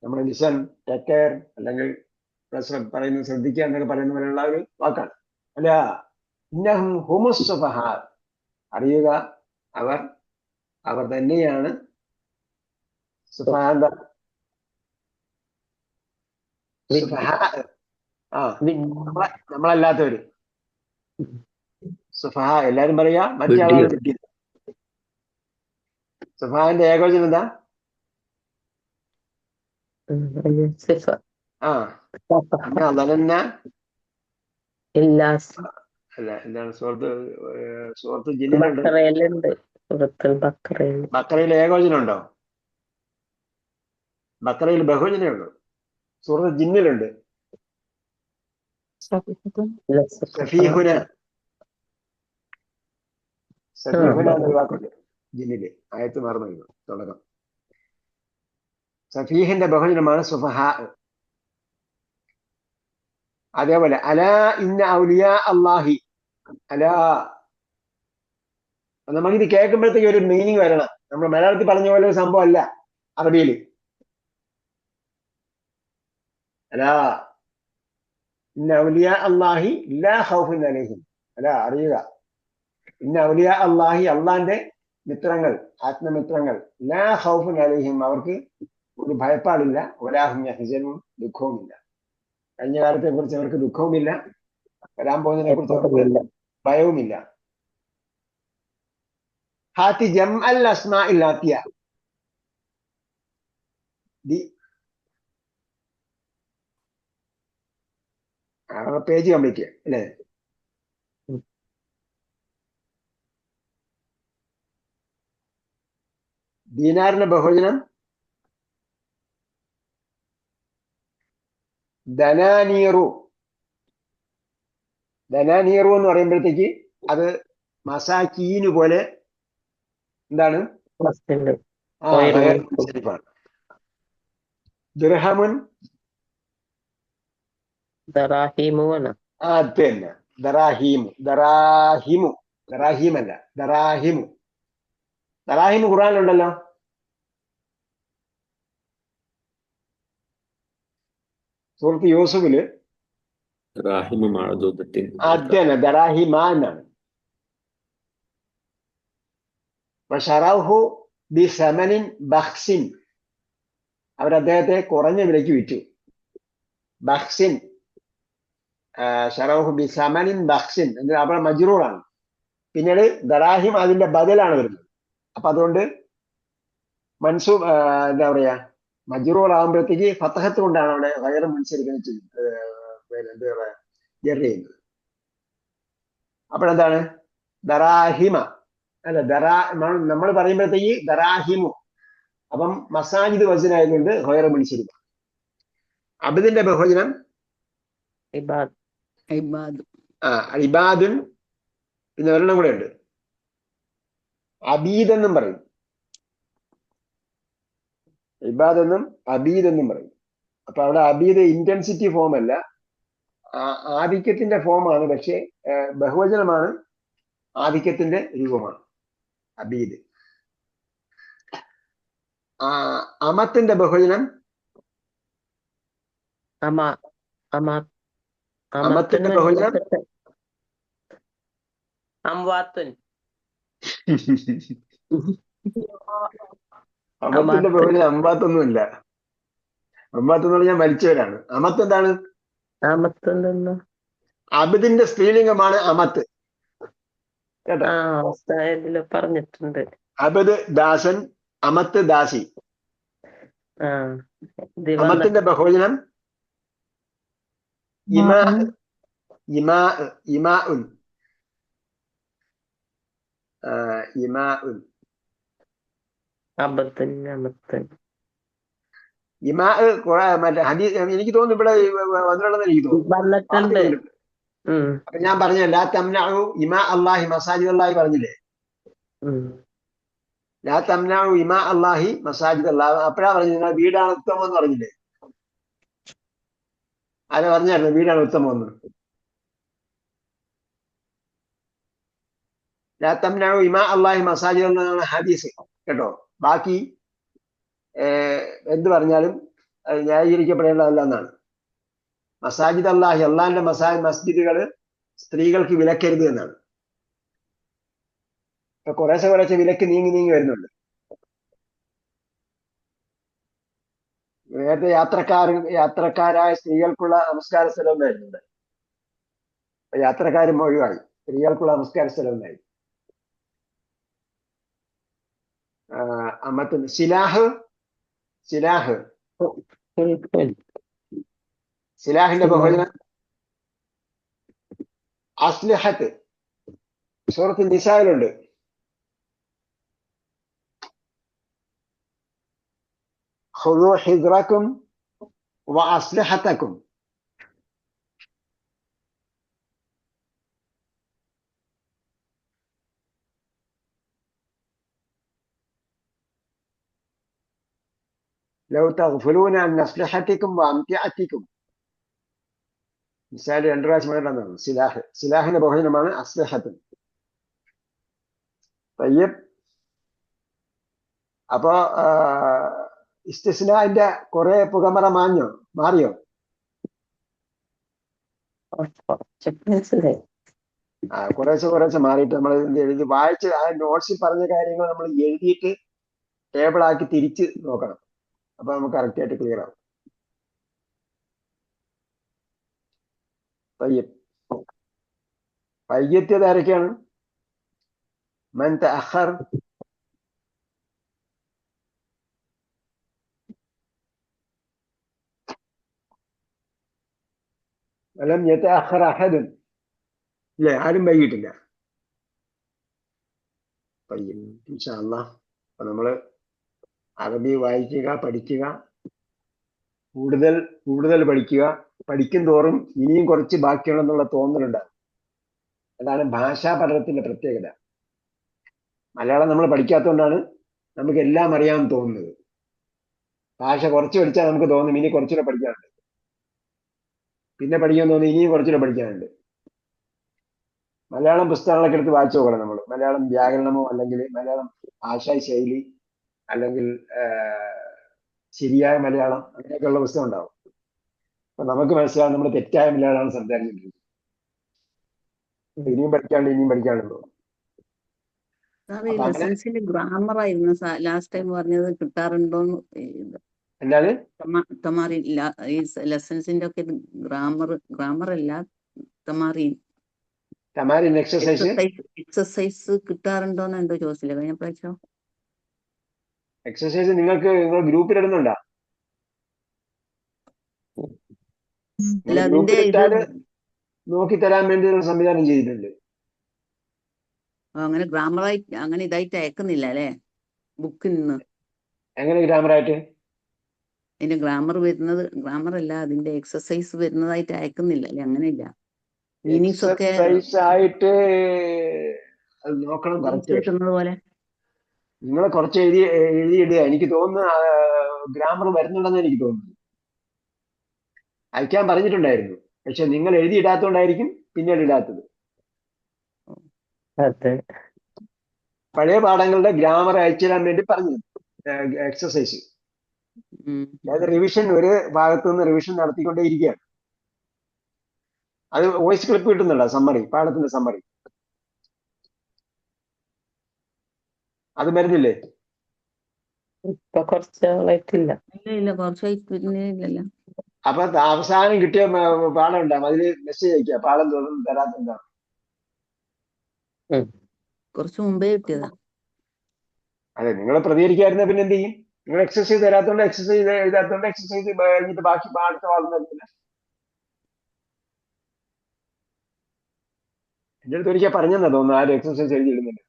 നമ്മൾ ലിസൺ, ടേക്ക് കെയർ, അല്ലെങ്കിൽ പറയുന്നത് ശ്രദ്ധിക്കുക എന്നൊക്കെ പറയുന്ന പോലെയുള്ള ഒരു വാക്കാണ്. അല്ല ഇന്നഹും ഹുമുസ് സുഫഹാ. അറിയുക, അവർ തന്നെയാണ് സുഫഹാ. എന്താ സുഫഹാ? നമ്മളല്ലാത്തവര് സുഫഹാ. എല്ലാരും പറയാ മറ്റേ ആളാണ് കിട്ടിയത്. സുഫഹാന്റെ ഏകവചനം എന്താ? അല്ല, എന്താണ്? സുഹൃത്ത് ജിന്നിലുണ്ട്. ബക്കറയിൽ ഏകവചനം ഉണ്ടോ? ബക്കറയിൽ ബഹുവചനേ ഉള്ളൂ. സൂറത്ത് ജിന്നിലുണ്ട്. സഫീഹുന എന്നൊരു വാക്കുണ്ട് ജിന്നില്. ആയത്ത് മറന്നു തുടക്കം. സഫീഹിന്റെ ബഹുവചനമാണ് സുഫഹാ. അതേപോലെ അലാ ഇന്ന ഔലിയാ അല്ലാഹി. അലാ നമുക്കിത് കേൾക്കുമ്പോഴത്തേക്ക് ഒരു മീനിങ് വരണം. നമ്മൾ മലയാളത്തിൽ പറഞ്ഞ പോലെ ഒരു സംഭവം അല്ല അറബിയിൽ. അല്ലാ ഇന്ന ഔലിയാ അല്ലാഹി ലാ ഖൗഫുൻ അലൈഹിം. അല്ല, അറിയുക, ഇന്ന ഔലിയാ അല്ലാഹി, അള്ളാന്റെ മിത്രങ്ങൾ, ആത്മമിത്രങ്ങൾ, ലാ ഖൗഫുൻ അലൈഹിം, അവർക്ക് ഒരു ഭയപ്പാടില്ല, വലാഹും യഹ്സനൂൻ, ദുഃഖവുമില്ല. കഴിഞ്ഞ കാലത്തെ കുറിച്ച് അവർക്ക് ദുഃഖവുമില്ല, വരാൻ പോകുന്നതിനെ കുറിച്ച് അവർക്ക് ഇല്ല. ഭയവുമില്ല. ഹാത്തി ജം അൽ അസ്മാ ഇല്ലാത്തിയ പേജ് കംപ്ലീറ്റ് ചെയ്യാം അല്ലേ? ദീനാറിന്റെ ബഹുവചനം ധനാനീറു. ധനാനീറു എന്ന് പറയുമ്പോഴത്തേക്ക് അത് മസാക്കീന് പോലെ എന്താണ്? മസ്തുണ്ട്. ശരിപ്പാണ്. ദിർഹമുൻ ദറാഹിമു ആണ്. അത് തന്നെ. ദറാഹീമു. ദറാഹിമു. ദറാഹീമല്ല, ദറാഹിമു. ദറാഹിമു ഖുർആനിലുണ്ടല്ലോ. സൂറത്ത് യൂസുഫില് അതന്നെ ദറാഹിമ എന്നാണ്. വശറൗഹു ബിസമനിൻ ബഖ്സിൻ, അവർ അദ്ദേഹത്തെ കുറഞ്ഞ വിലയ്ക്ക് വിറ്റു. ബഖ്സിൻ, ഷറൗഹു ബിസമനിൻ ബഖ്സിൻ എന്ന് അവിടെ മജ്റൂറാണ്. പിന്നീട് ദറാഹിം അതിന്റെ ബദലാണ് വരുന്നത്. അപ്പൊ അതുകൊണ്ട് മൻസൂബ്, എന്താ പറയാ, മജ്റൂർ ആകുമ്പോഴത്തേക്ക് ഫതഹത്ത് കൊണ്ടാണ് അവിടെ ഗൈറ മുൻസരിഫിനെ എന്താ പറയാ ജർ ചെയ്യുന്നത്. അപ്പോഴെന്താണ്? ദറാഹിമ അല്ല, നമ്മൾ പറയുമ്പോഴത്തേക്ക് ദറാഹിമു. അപ്പം മസാജിദ് വസനായതുകൊണ്ട് ഗൈറ മുൻസരിഫ. അബ്ദിന്റെ ബഹുവചനം ഇബാദ്. ഇബാദ്. ഇബാദുൻ. പിന്നെ ഒരെണ്ണം കൂടെ ഉണ്ട്, അബീദ് എന്നും പറയും. ഇബാദ് എന്നും അബീദ് എന്നും പറയും. അപ്പൊ അവിടെ അബീദ് ഇന്റൻസിറ്റി ഫോം അല്ല, ആധിക്യത്തിന്റെ ഫോമാണ്. പക്ഷെ ബഹുവചനമാണ്, ആധിക്യത്തിന്റെ രൂപമാണ് അബീദ്. അമത്തിന്റെ ബഹുവചനം അമത്തിന്റെ ബഹുവചനം അംവാത്തുൻ. അമത്തിന്റെ ബഹുവചനം അമ്പാത്തൊന്നുമില്ല. അമ്പാത്തെന്ന് പറഞ്ഞാൽ മരിച്ചവരാണ്. അമത്ത് എന്താണ്? അബിദിന്റെ സ്ത്രീലിംഗമാണ് അമത്ത്. കേട്ടോ? പറഞ്ഞിട്ടുണ്ട്. അബദ് ദാസൻ, അമത്ത് ദാസി. അമത്തിന്റെ ബഹുവചനം ഇമാ ഇമാഉൻ. ഇമാഉൻ. ഇമാ മറ്റേ ഹദീസ് എനിക്ക് തോന്നുന്നു ഇവിടെ വന്നിട്ടുണ്ടെന്ന് എനിക്ക് തോന്നുന്നു. അപ്പൊ ഞാൻ പറഞ്ഞ ലാ തംനഉ ഇമാ അല്ലാഹി മസാജിദ് അല്ലാഹി പറഞ്ഞില്ലേ? ലാ തംനഉ ഇമാ അല്ലാഹി മസാജിദ് അല്ലാഹി. അപ്പഴാ പറഞ്ഞു നിങ്ങൾ വീടാണ് ഉത്തമം എന്ന് പറഞ്ഞില്ലേ? ആരെ പറഞ്ഞായിരുന്നു വീടാണ് ഉത്തമം എന്ന്? ലാ തംനഉ ഇമാ അല്ലാഹി മസാജിദ് എന്നാണ് ഹദീസ്. കേട്ടോ? ബാക്കി എന്ത് പറഞ്ഞാലും ന്യായീകരിക്കപ്പെടേണ്ടതല്ല എന്നാണ്. മസാജിദ് അല്ലാഹി, അള്ളാഹിന്റെ മസ്ജിദുകള് സ്ത്രീകൾക്ക് വിലക്കരുത് എന്നാണ്. ഇപ്പൊ കുറേശ്ശെ വിലക്ക് നീങ്ങി വരുന്നുണ്ട്. നേരത്തെ യാത്രക്കാരായ സ്ത്രീകൾക്കുള്ള നമസ്കാര സ്ഥലം വരുന്നുണ്ട്. യാത്രക്കാരും ഒഴിവായി, സ്ത്രീകൾക്കുള്ള നമസ്കാര സ്ഥലം ഉണ്ടായി. മറ്റൊന്ന് സിലാഹ്. സിലാഹിന്റെ ബഹുവചനം അസ്ലിഹത്ത്. സൂറത്തുൽ നിസായിലുണ്ട്. ഖുദൂ ഹിദ്റക്കും വഅസ്ലിഹതക്കും. ലൗ തഗ്ഫുലൂന അൻ അസ്ലിഹതിക്കും വഅംതിഅതിക്കും. നിസായിൽ 2 പ്രാവശ്യം വേണ്ടെന്നാണ്. സിലാഹിന്റെ ബഹുവചനമാണ് അസ്ലിഹത്ത്. തയ്യബ്. അപ്പോ ഇസ്തിസ്നാന്റെ കുറെ പുകമറ മാറിയോ? കുറച്ചൊക്കെ മനസ്സിലായി. കുറേശ്ശെ മാറിയിട്ട് നമ്മൾ എഴുതി വായിച്ച് ആ നോട്ട്സിൽ പറഞ്ഞ കാര്യങ്ങൾ നമ്മൾ എഴുതിയിട്ട് ടേബിൾ ആക്കി തിരിച്ച് നോക്കണം. അപ്പൊ നമുക്ക് കറക്റ്റ് ആയിട്ട് ക്ലിയർ ആവും. തയ്യബ്. വൈകിയെത്തിയത് ആരൊക്കെയാണ്? മൻ തഅഖർ, വലം യതഅഖർ അഹദുൻ. ഇല്ലേ, ആരും വൈകിട്ടില്ല. തയ്യബ്. ഇൻഷാ അല്ലാഹ് അപ്പൊ നമ്മള് അറബി വായിക്കുക, പഠിക്കുക, കൂടുതൽ കൂടുതൽ പഠിക്കുക. പഠിക്കും തോറും ഇനിയും കുറച്ച് ബാക്കിയുണ്ടെന്നുള്ള തോന്നലുണ്ടാകും. അതാണ് ഭാഷാ പഠനത്തിന്റെ പ്രത്യേകത. മലയാളം നമ്മൾ പഠിക്കാത്തതുകൊണ്ടാണ് നമുക്ക് എല്ലാം അറിയാമെന്ന് തോന്നുന്നത്. ഭാഷ കുറച്ച് പഠിച്ചാൽ നമുക്ക് തോന്നും ഇനി കുറച്ചുകൂടെ പഠിക്കാനുണ്ട്, പിന്നെ പഠിക്കാൻ തോന്നുന്നു ഇനിയും കുറച്ചുകൂടെ പഠിക്കാനുണ്ട്. മലയാളം പുസ്തകങ്ങളൊക്കെ എടുത്ത് വായിച്ചു നോക്കണം നമ്മൾ. മലയാളം വ്യാകരണമോ അല്ലെങ്കിൽ മലയാളം ഭാഷാ ശൈലി അല്ലെങ്കിൽ ശരിയായ മലയാളം അങ്ങനെയൊക്കെയുള്ള പുസ്തകം ഉണ്ടാവും. അപ്പൊ നമുക്ക് മനസ്സിലാവും നമ്മൾ തെറ്റായ മലയാളമാണ് സംസാരിച്ചിട്ടുള്ളത്. ഇനിയും പഠിക്കാനുണ്ടോ? സാറേ, ലെസൺസിന്റെ ഗ്രാമർ ആയിരുന്നു ലാസ്റ്റ് ടൈം പറഞ്ഞത്, കിട്ടാറുണ്ടോന്ന്. എന്താണ് തമാറിൻ ഈ ലെസൺസിന്റെ ഒക്കെ ഗ്രാമർ അല്ല, തമാറിൻ എക്സസൈസ് കിട്ടാറുണ്ടോന്ന് എന്തോ ചോദിച്ചില്ല കഴിഞ്ഞ പ്രാവശ്യം. എക്സസൈസ് നിങ്ങൾ ഗ്രൂപ്പിൽ ഇടുന്നുണ്ടോ? ഗ്രൂപ്പിലിട്ടാല് നോക്കി തരാൻ വേണ്ടി ഒരു സംവിധാനം ചെയ്തിട്ടുണ്ട്. അങ്ങനെ ഗ്രാമറായിട്ട് അങ്ങനെ ഇതായിട്ട് അയക്കുന്നില്ല അല്ലെ ബുക്കിൽ നിന്ന്? എങ്ങനെ ഗ്രാമറായിട്ട്? അതിന്റെ ഗ്രാമർ അല്ല, അതിന്റെ എക്സസൈസ് വരുന്നതായിട്ട് അയക്കുന്നില്ല അല്ലെ? അങ്ങനെയില്ല. മീനിങ്സ് ഒക്കെ ആയിട്ട് അത് നോക്കണം. കിട്ടുന്നത് പോലെ നിങ്ങൾ കുറച്ച് എഴുതിയിടുക. എനിക്ക് തോന്നുന്നു ഗ്രാമർ വരുന്നുണ്ടെന്ന് എനിക്ക് തോന്നുന്നു. അയക്കാൻ പറഞ്ഞിട്ടുണ്ടായിരുന്നു, പക്ഷെ നിങ്ങൾ എഴുതിയിടാത്തോണ്ടായിരിക്കും പിന്നീട് ഇടാത്തത്. പഴയ പാഠങ്ങളുടെ ഗ്രാമർ അയച്ചു തരാൻ വേണ്ടി പറഞ്ഞു എക്സസൈസ്. അതായത് റിവിഷൻ, ഒരു ഭാഗത്തുനിന്ന് റിവിഷൻ നടത്തിക്കൊണ്ടേയിരിക്കുകയാണ്. അത് വോയിസ് ക്ലിപ്പ് കിട്ടുന്നുണ്ടോ? സമ്മറി, പാഠത്തിന്റെ സമ്മറി അത് വരുന്നില്ലേ? ഇപ്പൊ കുറച്ചാളായിട്ടില്ല. കുറച്ചായിട്ടില്ല. അപ്പൊ അവസാനം കിട്ടിയ പാഠം ഉണ്ടാവും, അതില് മെസ്സേജ് അയക്കുക പാഠം തോന്നുന്നു തരാത്തെന്താണ്. കുറച്ച് മുമ്പേ കിട്ടിയതാ. അതെ, നിങ്ങൾ പ്രതികരിക്കാതിരുന്ന പിന്നെ എന്ത് ചെയ്യും? നിങ്ങൾ എക്സസൈസ് തരാത്തോണ്ട് എക്സസൈസ് എഴുതാത്തോണ്ട് എക്സസൈസ് കഴിഞ്ഞിട്ട് ബാക്കി അടുത്ത പാഠം തരുന്നില്ല. എന്റെ അടുത്ത് ഒരിക്കൽ പറഞ്ഞെന്നാ തോന്നുന്നു ആരും എക്സസൈസ് എഴുതിയിടുന്നില്ല.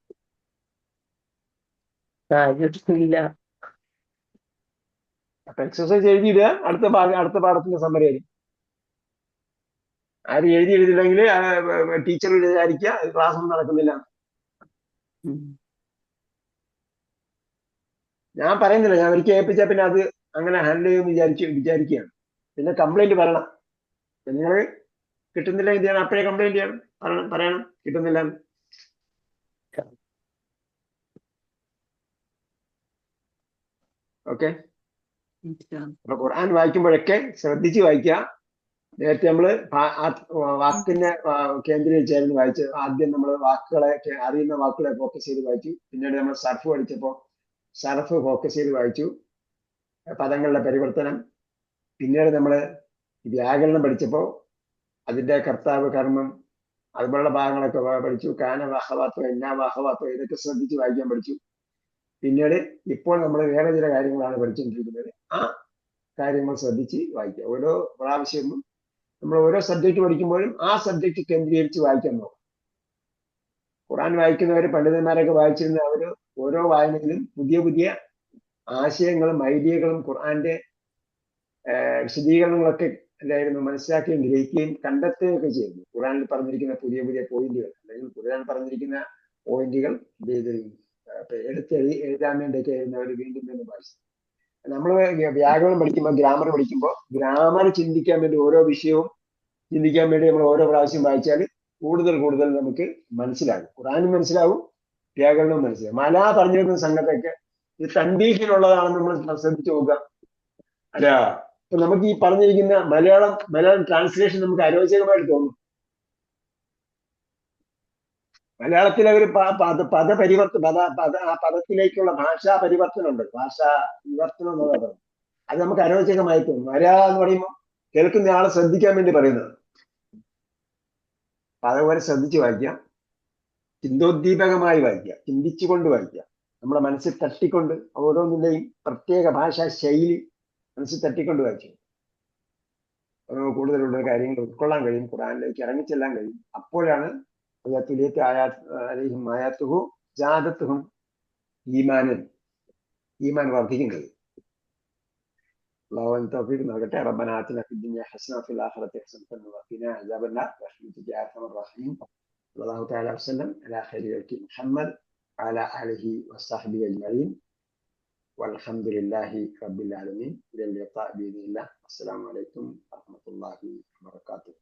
അപ്പൊ എക്സസൈസ് എഴുതിയിടുക, അടുത്ത പാഠത്തിന്റെ സമ്മറി ആയിരിക്കും. ആരും എഴുതിയിടുന്നില്ലെങ്കിൽ ടീച്ചർ വിചാരിക്കുക ക്ലാസ് ഒന്നും നടക്കുന്നില്ല. ഞാൻ പറയുന്നില്ല, ഞാൻ ഒരിക്കൽ ഏൽപ്പിച്ചാൽ പിന്നെ അത് അങ്ങനെ ഹാൻഡിൽ ചെയ്യുമെന്ന് വിചാരിക്കുകയാണ്. പിന്നെ കംപ്ലൈന്റ് പറയണം. നിങ്ങൾ കിട്ടുന്നില്ല എന്ത് ചെയ്യണം? അപ്പോഴേ കംപ്ലൈന്റ് ചെയ്യണം, പറയണം കിട്ടുന്നില്ല. ഓക്കെ. അപ്പൊ ഖുർആൻ വായിക്കുമ്പോഴൊക്കെ ശ്രദ്ധിച്ച് വായിക്കുക. നേരത്തെ നമ്മള് വാക്കിനെ കേന്ദ്രീകരിച്ചായിരുന്നു വായിച്ചത്. ആദ്യം നമ്മൾ വാക്കുകളെ, അറിയുന്ന വാക്കുകളെ ഫോക്കസ് ചെയ്ത് വായിച്ചു. പിന്നീട് നമ്മൾ സർഫ് പഠിച്ചപ്പോൾ സർഫ് ഫോക്കസ് ചെയ്ത് വായിച്ചു, പദങ്ങളുടെ പരിവർത്തനം. പിന്നീട് നമ്മൾ വ്യാകരണം പഠിച്ചപ്പോൾ അതിന്റെ കർത്താവ്, കർമ്മം, അതുപോലുള്ള ഭാഗങ്ങളൊക്കെ പഠിച്ചു. കാന വാഹവാത്തോ, എന്നാ വാഹവാത്തോ, ഇതൊക്കെ ശ്രദ്ധിച്ച് വായിക്കാൻ പഠിച്ചു. പിന്നീട് ഇപ്പോൾ നമ്മൾ വേറെ ചില കാര്യങ്ങളാണ് പഠിച്ചുകൊണ്ടിരിക്കുന്നത്. ആ കാര്യങ്ങൾ ശ്രദ്ധിച്ച് വായിക്കുക. ഓരോ പ്രാവശ്യവും നമ്മൾ ഓരോ സബ്ജക്ട് പഠിക്കുമ്പോഴും ആ സബ്ജക്ട് കേന്ദ്രീകരിച്ച് വായിക്കാൻ നോക്കും. ഖുർആൻ വായിക്കുന്നവര്, പണ്ഡിതന്മാരൊക്കെ വായിച്ചിരുന്ന അവര് ഓരോ വായനയിലും പുതിയ പുതിയ ആശയങ്ങളും ഐഡിയകളും ഖുർആന്റെ വിശദീകരണങ്ങളൊക്കെ എന്തായിരുന്നു മനസ്സിലാക്കുകയും ഗ്രഹിക്കുകയും കണ്ടെത്തുകയൊക്കെ ചെയ്യുന്നു. ഖുർആനിൽ പറഞ്ഞിരിക്കുന്ന പുതിയ പുതിയ പോയിന്റുകൾ അല്ലെങ്കിൽ ഖുർആൻ പറഞ്ഞിരിക്കുന്ന പോയിന്റുകൾ എഴുതാൻ വേണ്ടിയൊക്കെ അവർ വീണ്ടും വീണ്ടും വായിച്ചു. നമ്മൾ വ്യാകരണം പഠിക്കുമ്പോൾ, ഗ്രാമർ പഠിക്കുമ്പോൾ, ഗ്രാമർ ചിന്തിക്കാൻ വേണ്ടി ഓരോ വിഷയവും ചിന്തിക്കാൻ വേണ്ടി നമ്മൾ ഓരോ പ്രാവശ്യം വായിച്ചാൽ കൂടുതൽ കൂടുതൽ നമുക്ക് മനസ്സിലാകും. ഖുർആനും മനസ്സിലാവും, വ്യാകരണവും മനസ്സിലായി. മല പറഞ്ഞിരുന്ന സംഗതിയൊക്കെ ഇത് തൻബീഹിനുള്ളതാണെന്ന് നമ്മൾ ശ്രദ്ധിച്ചു നോക്കുക. അല്ല, ഇപ്പൊ നമുക്ക് ഈ പറഞ്ഞിരിക്കുന്ന മലയാളം ട്രാൻസ്ലേഷൻ നമുക്ക് അരോചകമായിട്ട് തോന്നും. മലയാളത്തിലെ ഒരു ആ പദത്തിലേക്കുള്ള ഭാഷാ പരിവർത്തനം ഉണ്ട്. ഭാഷാ വിവർത്തനം എന്നുള്ള പദം അത് നമുക്ക് അരോചകമായി തോന്നും. മല എന്ന് പറയുമ്പോൾ കേൾക്കുന്ന ആളെ ശ്രദ്ധിക്കാൻ വേണ്ടി പറയുന്നത്. അപ്പൊ അതുപോലെ ശ്രദ്ധിച്ച് വായിക്കാം, ചിന്തോദ്ദീപകമായി വായിക്കുക, ചിന്തിച്ചുകൊണ്ട് വായിക്കുക, നമ്മുടെ മനസ്സിൽ തട്ടിക്കൊണ്ട് ഓരോന്നിന്റെയും പ്രത്യേക ഭാഷാ ശൈലി മനസ്സിൽ തട്ടിക്കൊണ്ട് വായിച്ചു കൂടുതലുള്ള കാര്യങ്ങൾ ഉൾക്കൊള്ളാൻ കഴിയും, ഖുർആനിലേക്ക് ഇറങ്ങിച്ചെല്ലാൻ കഴിയും. അപ്പോഴാണ് ഈമാൻ വർദ്ധിക്കും കഴിയും. അല്ലാഹു തൗഫീഖ് നൽകട്ടെ. റബ്ബനാ ആതിനാ ഫിദ്ദുനിയ ഹസന വഫിൽ ആഖിറതി ഹസനത വഖിനാ അദാബന്നാർ ബിറഹ്മതിക യാ അർഹമർ റഹീം. സ്വല്ലല്ലാഹു തആല വസല്ലം അലാ ഖൈരി ഖൽഖി മുഹമ്മദ് വഅലാ ആലിഹി വസ്സഹ്ബിഹി അജ്മഈൻ വൽഹംദുലില്ലാഹി റബ്ബിൽ ആലമീൻ. ഇലാ ലിഖാ ബിഇذنില്ലാഹ്. അസ്സലാമു അലൈക്കും വറഹ്മത്തുള്ളാഹി വബറകാതുഹു.